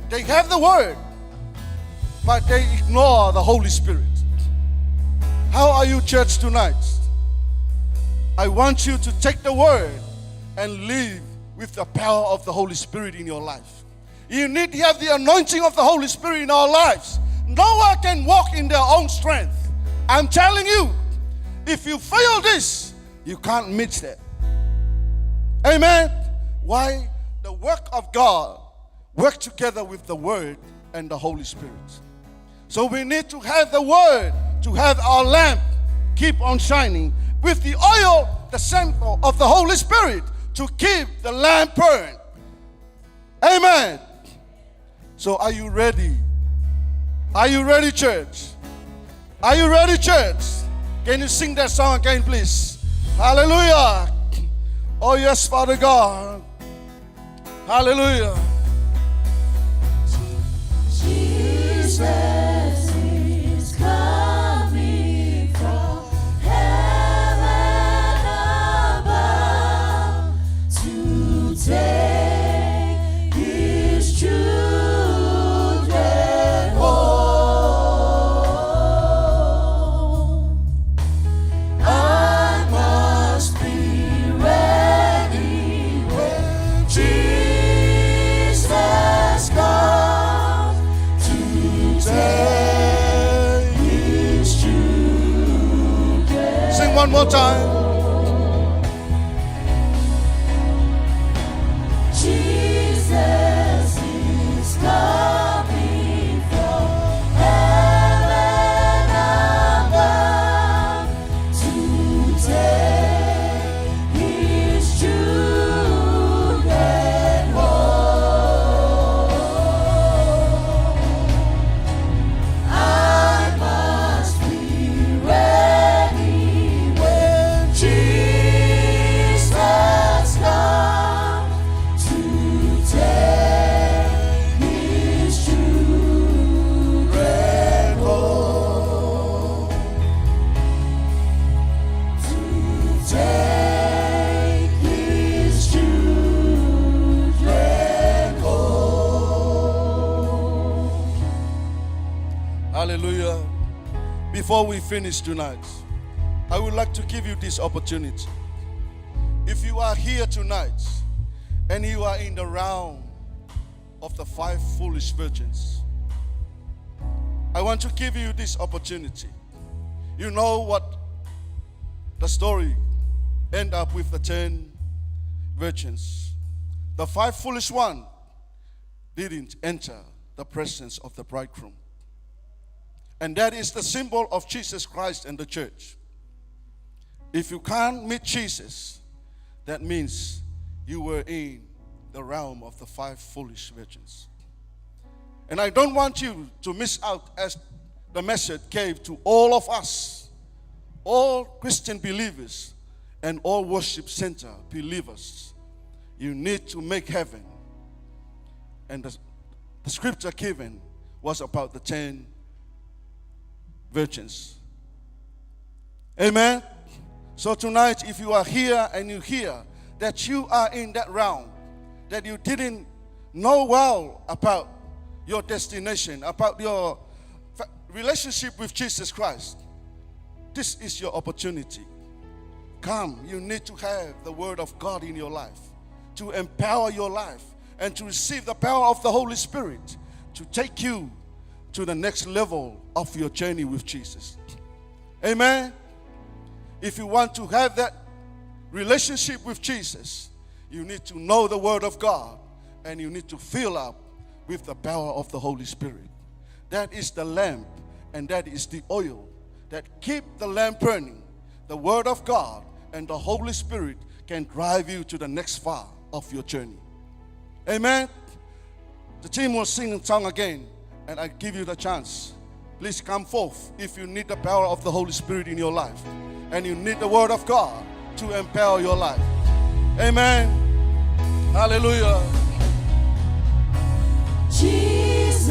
They have the word, but they ignore the Holy Spirit. How are you, church, tonight? I want you to take the word and live with the power of the Holy Spirit in your life. You need to have the anointing of the Holy Spirit in our lives. No one can walk in their own strength. I'm telling you, if you fail this, you can't meet that. Amen. Why? The work of God work together with the Word and the Holy Spirit. So we need to have the Word, to have our lamp keep on shining with the oil, the sample of the Holy Spirit, to keep the lamp burn. Amen. So are you ready? Are you ready, church? Are you ready, church? Can you sing that song again, please? Hallelujah. Oh, yes, Father God. Hallelujah. Jesus is coming from heaven above to take his children home. I must be ready when Jesus comes to take his children. Sing one more time. Jesus is coming from heaven above to take his children home. I must be ready when Jesus comes to take his children home. To take his children home. Hallelujah. Before we finish tonight, I would like to give you this opportunity. If you are here tonight and you are in the realm of the 5 foolish virgins, I want to give you this opportunity. You know what the story end up with the 10 virgins. The 5 foolish one didn't enter the presence of the bridegroom. And that is the symbol of Jesus Christ and the church. If you can't meet Jesus, that means you were in the realm of the 5 foolish virgins. And I don't want you to miss out as the message gave to all of us, all Christian believers and all worship center believers. You need to make heaven. And the scripture given was about the 10 virgins. Amen. So tonight, if you are here and you hear that you are in that realm, that you didn't know well about your destination, about your relationship with Jesus Christ, this is your opportunity. Come, you need to have the word of God in your life to empower your life and to receive the power of the Holy Spirit to take you to the next level of your journey with Jesus. Amen. If you want to have that relationship with Jesus, you need to know the Word of God and you need to fill up with the power of the Holy Spirit. That is the lamp and that is the oil that keep the lamp burning. The Word of God and the Holy Spirit can drive you to the next far of your journey. Amen. The team will sing a song again and I give you the chance. Please come forth if you need the power of the Holy Spirit in your life and you need the Word of God to empower your life. Amen. Hallelujah. Jesus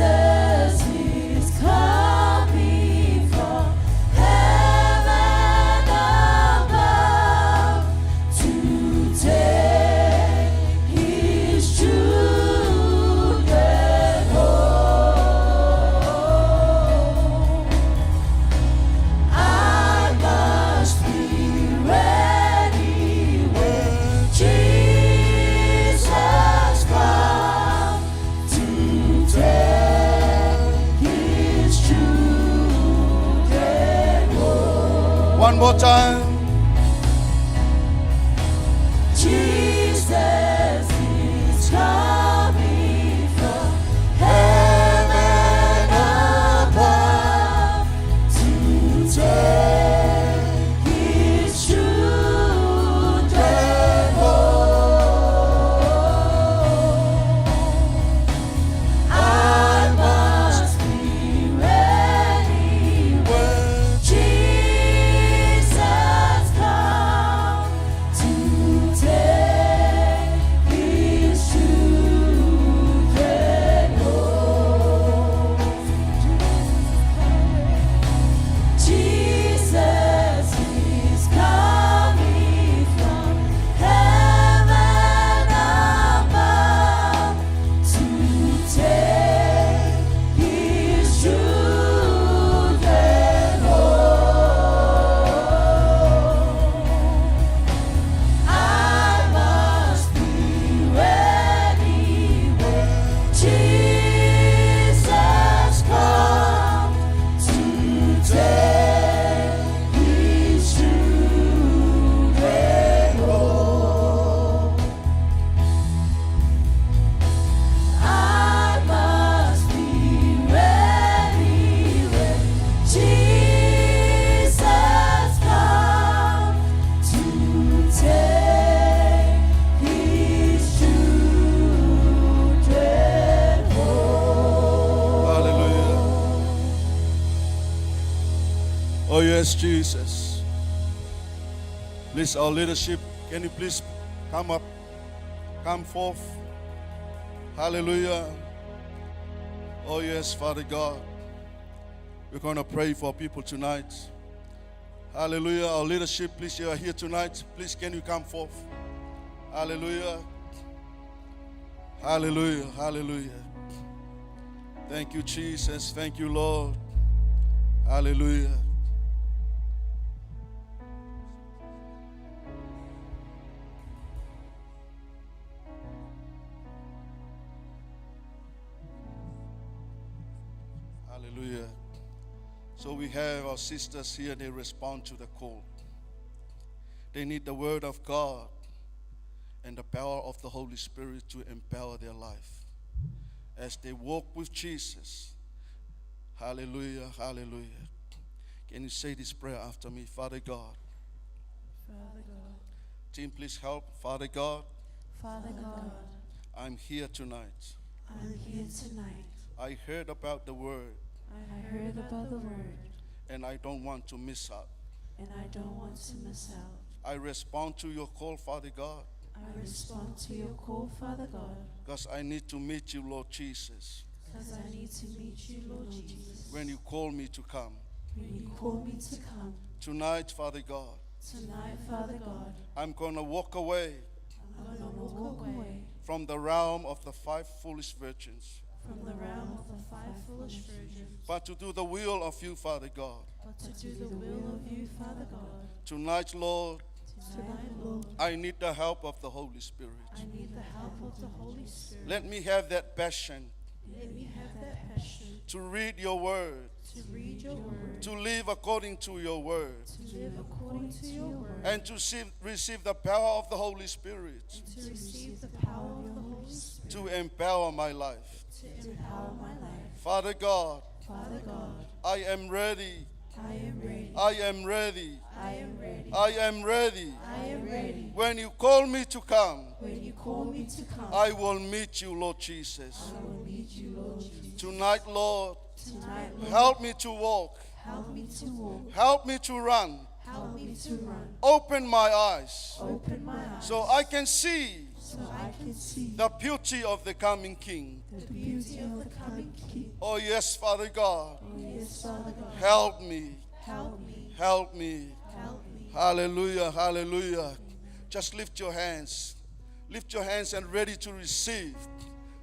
is coming from heaven above to One more time. Jesus is coming from heaven above to take his children home. I must be ready when Jesus comes to take his children home. Jesus is coming from heaven above to take his children home. I must be ready when Jesus comes to take his children home. I must be ready when Jesus comes to take his children home. Hallelujah. Oh, yes, Jesus. Please, our leadership, can you please come up, come forth? Hallelujah. Oh, yes, Father God. We're going to pray for people tonight. Hallelujah. Our leadership, please, you are here tonight. Please, can you come forth? Hallelujah. Hallelujah. Hallelujah. Thank you, Jesus. Thank you, Lord. Hallelujah. Hallelujah. So we have our sisters here, they respond to the call. They need the word of God and the power of the Holy Spirit to empower their life as they walk with Jesus. Hallelujah, hallelujah. Can you say this prayer after me? Father God. Father God, Team, please help. Father God, Father God, I'm here tonight. I'm here tonight. I heard about the word I heard about the word, and I don't want to miss out. and I don't want to miss out. I respond to your call, Father God, I respond to your call, Father God, because I need to meet you, Lord Jesus, because I need to meet you, Lord Jesus. when you call me to come. When you call me to come Tonight, Father God, tonight, Father God, I'm going to walk away I'm going to walk away from the realm of the 5 foolish virgins, from the realm of the 5 foolish virgins, but to do the will of you, Father God. but to do the will of you, Father God. Tonight, Lord, Tonight, Lord, I need the help of the Holy Spirit. I need the help of the Holy Spirit. Let me have that passion Let me have that passion to read your word, to read your word, to live according to your word, to live according to your word, and to receive the power of the Holy Spirit to receive the power of the Holy Spirit to empower my life. to empower my life. Father God, Father God, I am ready. I am ready. I am ready. I am ready. I am ready. I am ready. When you call me to come, When you call me to come, I will meet you, Lord Jesus. I will meet you, Lord Jesus. Tonight, Lord, Tonight, Lord, help me to walk. help me to walk. Help me to run. Help me to run. Open my eyes Open my eyes so I can see so I can see the beauty of the coming King. the beauty of the coming King. Oh, yes, Father God, Oh, yes, Father God, help me. help me. Help me. Help me. Hallelujah, hallelujah. Just lift your hands. Lift your hands and ready to receive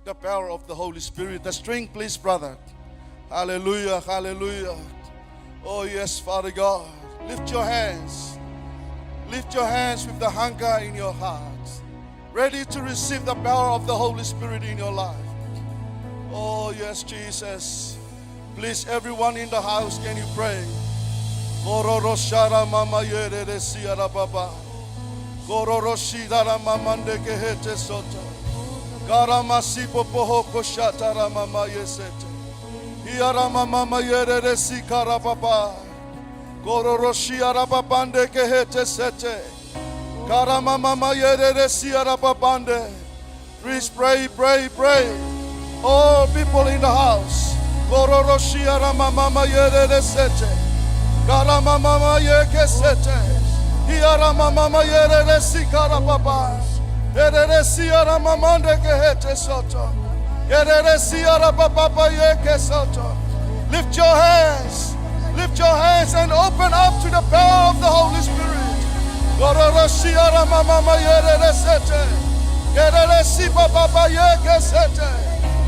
the power of the Holy Spirit. The string, please, brother. Hallelujah, hallelujah. Oh, yes, Father God. Lift your hands. Lift your hands with the hunger in your heart. Ready to receive the power of the Holy Spirit in your life. Oh, yes, Jesus. Please, everyone in the house, can you pray? Gororoshara mama yerere siara baba. Gororoshidara mamande kehete soto. Garamasipo pohoko shatara mama yesete. Iara mama yerere sikara baba. Gororoshiara babande kehete sete. Karama mama yerere siara babande. Please pray, pray, pray. All people in the house. Gororoshiara mama yerere sete. Karama mama yeke sete. Iara mama yerere sikara baba. Yerere siara mamande kehete soto. Yerere siara baba yeke soto. Lift your hands. Lift your hands and open up to the power of the Holy Spirit. Gororoshiara mama yerere sete. Yerere si baba yeke sete.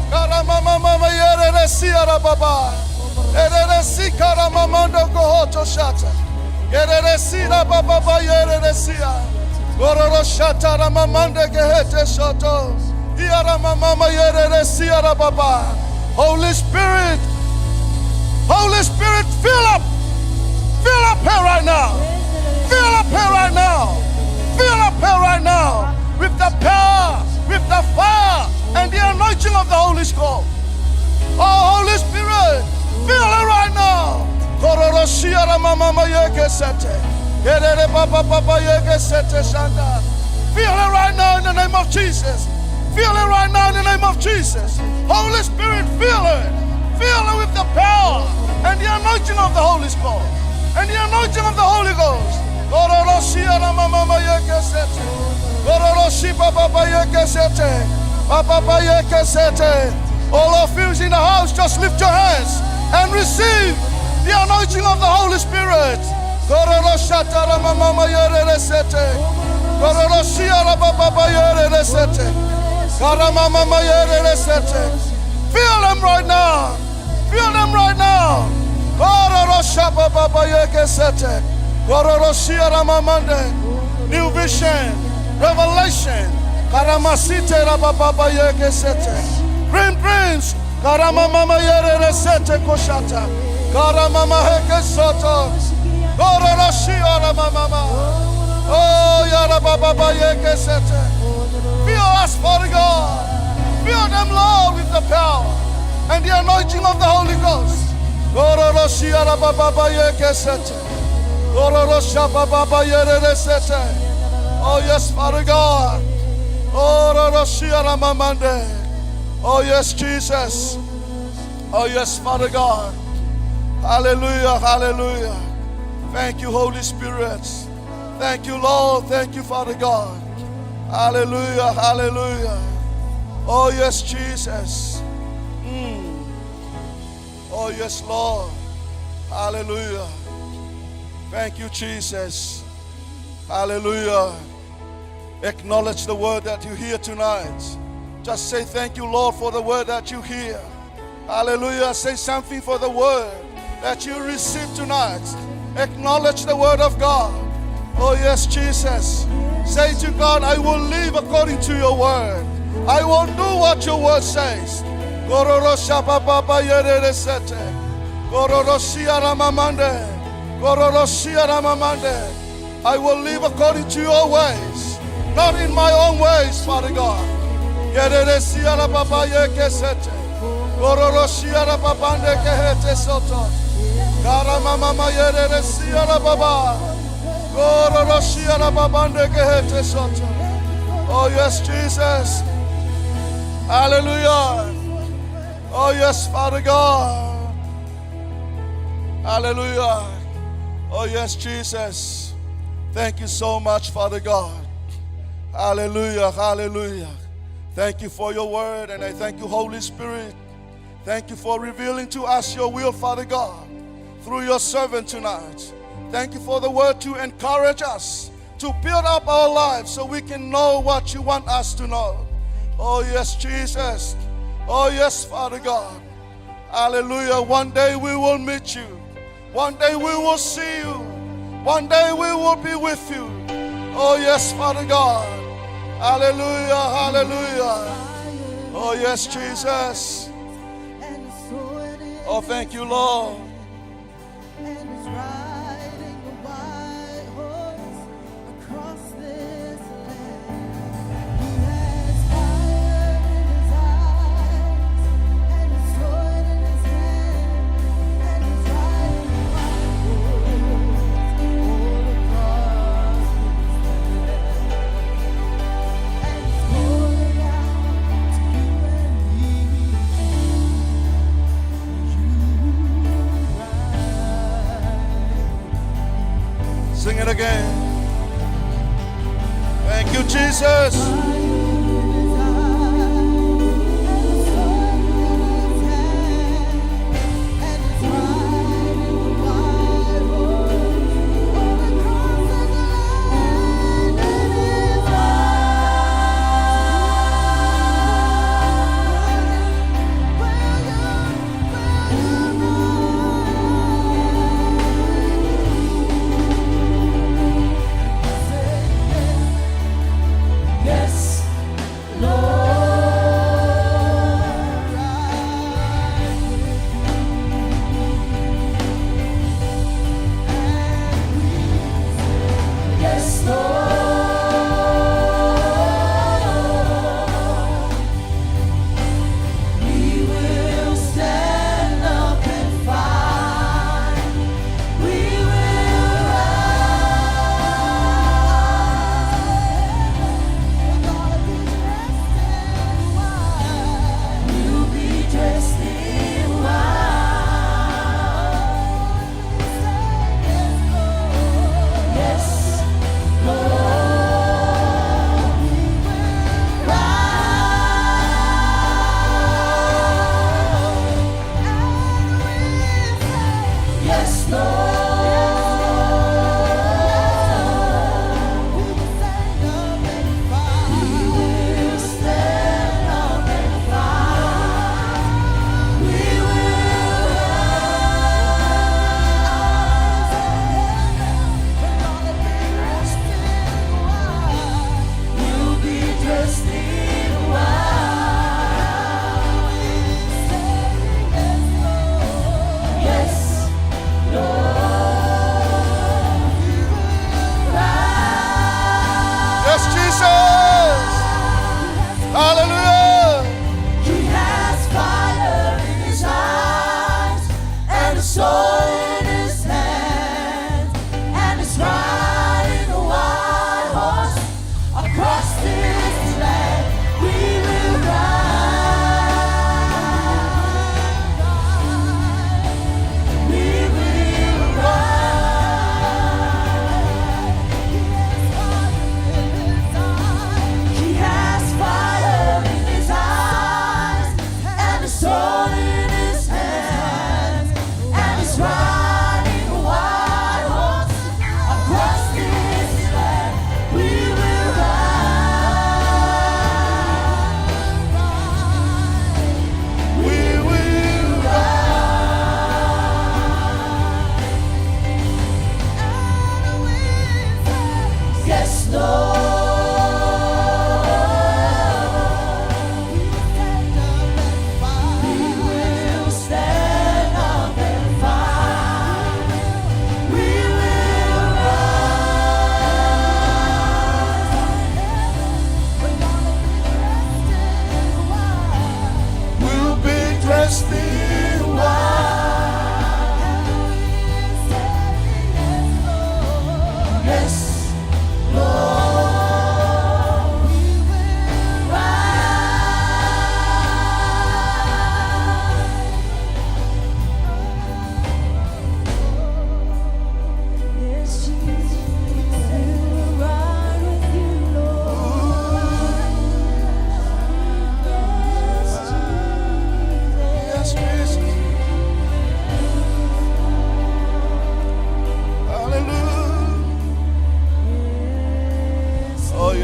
Karama mama yerere siara baba. Yerere si karama mando kohoto shata. Yerere si la baba yerere sia. Gororo shata la mamande kehete soto. Iara mama yerere siara baba. Holy Spirit, Holy Spirit, fill up here right now. Fill up here right now. Fill up here right now with the power, with the fire, and the anointing of the Holy Spirit. Oh, Holy Spirit, fill it right now. Kororo shiara mama yeke sete. Yerere baba yeke sete shanda. Feel it right now in the name of Jesus. Feel it right now in the name of Jesus. Holy Spirit, feel it. Feel it with the power and the anointing of the Holy Spirit. And the anointing of the Holy Ghost. Kororo shiara mama yeke sete. Kororo shi baba yeke sete. Baba yeke sete. All of you in the house, just lift your hands and receive the anointing of the Holy Spirit. Kororo shatara mama yerere sete. Kororo shiara baba yerere sete. Karama mama yerere sete. Feel them right now. Feel them right now. Kororo shaba baba yeke sete. Kororo shiara mamande. New vision, revelation. Karama site baba yeke sete. Prince, Karama mama yerere sete koshata. Karama heke soto. Kororo shiara mama. Oh yara baba yeke sete. Fill us, Father God. Fill them, Lord, with the power and the anointing of the Holy Ghost. Kororo shiara baba yeke sete. Kororo shaba baba yerere sete. Oh yes, Father God. Kororo shiara mamande. Oh yes, Jesus. Oh yes, Father God. Hallelujah, hallelujah. Thank you, Holy Spirit. Thank you, Lord. Thank you, Father God. Hallelujah, hallelujah. Oh yes, Jesus. Oh yes, Lord. Hallelujah. Thank you, Jesus. Hallelujah. Acknowledge the word that you hear tonight. Just say thank you, Lord, for the word that you hear. Hallelujah. Say something for the word that you receive tonight. Acknowledge the word of God. Oh yes, Jesus. Say to God, I will live according to your word. I will do what your word says. Kororo shaba baba yerere sete. Kororo shiara mamande. Kororo shiara mamande. I will live according to your ways, not in my own ways, Father God. Yerere siara baba yeke sete. Kororo shiara babande kehete soto. Karama mama yerere siara baba. Kororo shiara babande kehete soto. Oh yes, Jesus. Hallelujah. Oh yes, Father God. Hallelujah. Oh yes, Jesus. Thank you so much, Father God. Hallelujah, hallelujah. Thank you for your word, and I thank you, Holy Spirit. Thank you for revealing to us your will, Father God, through your servant tonight. Thank you for the word to encourage us, to build up our lives so we can know what you want us to know. Oh yes, Jesus. Oh yes, Father God. Hallelujah. One day we will meet you. One day we will see you. One day we will be with you. Oh yes, Father God. Hallelujah, hallelujah. Oh yes, Jesus. Oh, thank you, Lord. Sing it again. Thank you, Jesus.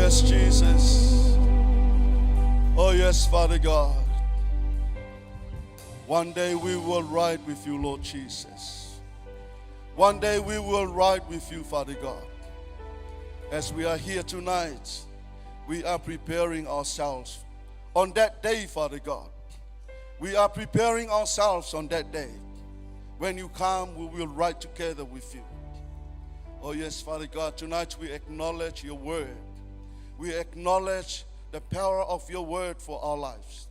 Yes, yes, Jesus. Oh, yes, Father God. One day we will ride with you, Lord Jesus. One day we will ride with you, Father God. As we are here tonight, we are preparing ourselves on that day, Father God. We are preparing ourselves on that day. When you come, we will ride together with you. Oh yes, Father God, tonight we acknowledge your word. We acknowledge the power of your word for our lives.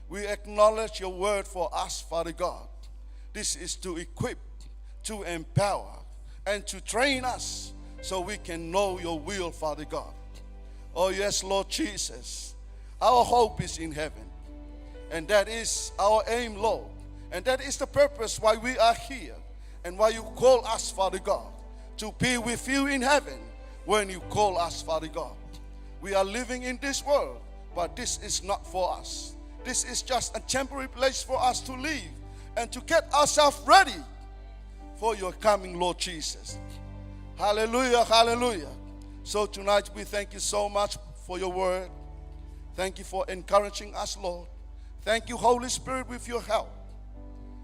We acknowledge your word for us, Father God. This is to equip, to empower, and to train us so we can know your will, Father God. Oh yes, Lord Jesus, our hope is in heaven. And that is our aim, Lord. And that is the purpose why we are here and why you call us, Father God, to be with you in heaven when you call us, Father God. We are living in this world, but this is not for us. This is just a temporary place for us to live and to get ourselves ready for your coming, Lord Jesus. Hallelujah, hallelujah. So tonight we thank you so much for your word. Thank you for encouraging us, Lord. Thank you, Holy Spirit, with your help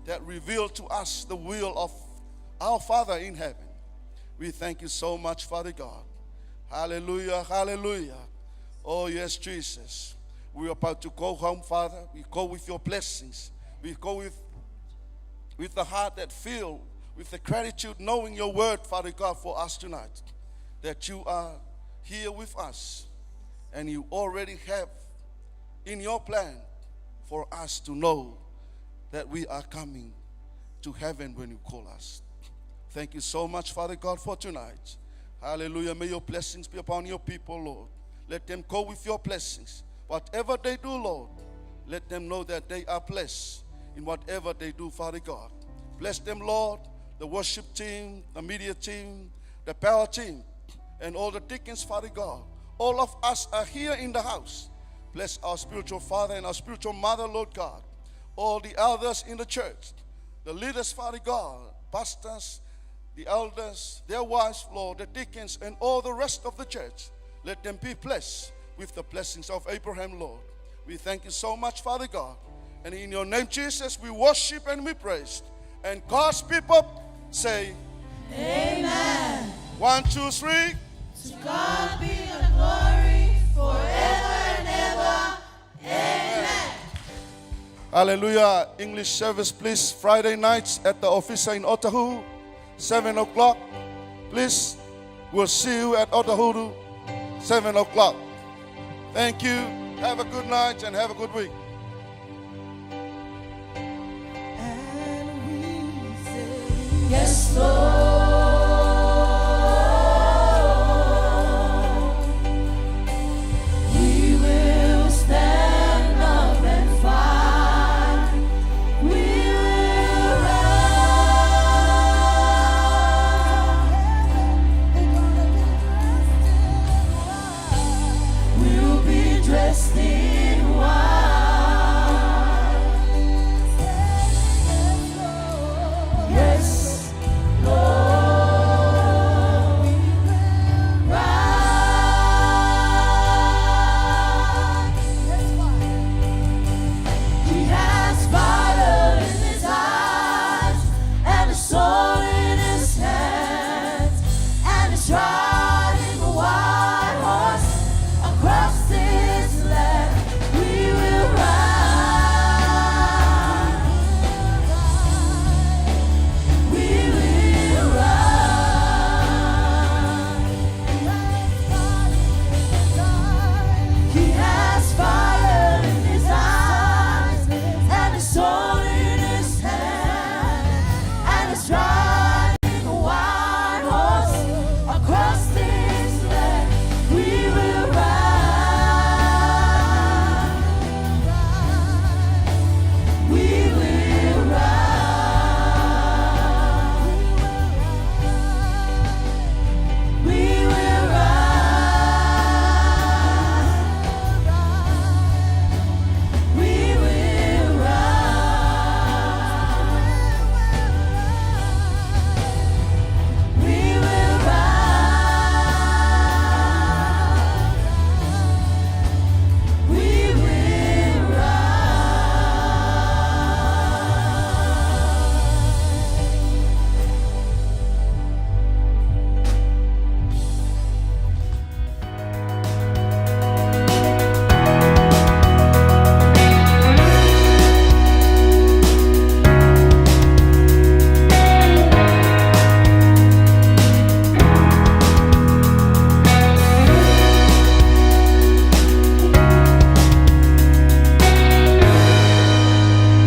that revealed to us the will of our Father in heaven. We thank you so much, Father God. Hallelujah, hallelujah. Oh, yes, Jesus. We're about to go home, Father. We go with your blessings. We go with the heart that filled with the gratitude, knowing your word, Father God, for us tonight. That you are here with us and you already have in your plan for us to know that we are coming to heaven when you call us. Thank you so much, Father God, for tonight. Hallelujah. May your blessings be upon your people, Lord. Let them go with your blessings. Whatever they do, Lord, let them know that they are blessed in whatever they do, Father God. Bless them, Lord, the worship team, the media team, the power team, and all the deacons, Father God. All of us are here in the house. Bless our spiritual father and our spiritual mother, Lord God. All the elders in the church, the leaders, Father God, pastors, the elders, their wives, Lord, the deacons, and all the rest of the church. Let them be blessed with the blessings of Abraham, Lord. We thank you so much, Father God. And in your name, Jesus, we worship and we praise. And God's people say, Amen. 1, 2, 3. To God be the glory forever and ever. Amen. Hallelujah. English service, please. Friday nights at the office in Otahuhu, 7 o'clock. Please, we'll see you at Otahuhu, 7 o'clock. Thank you. Have a good night and have a good week. And we say, yes, Lord.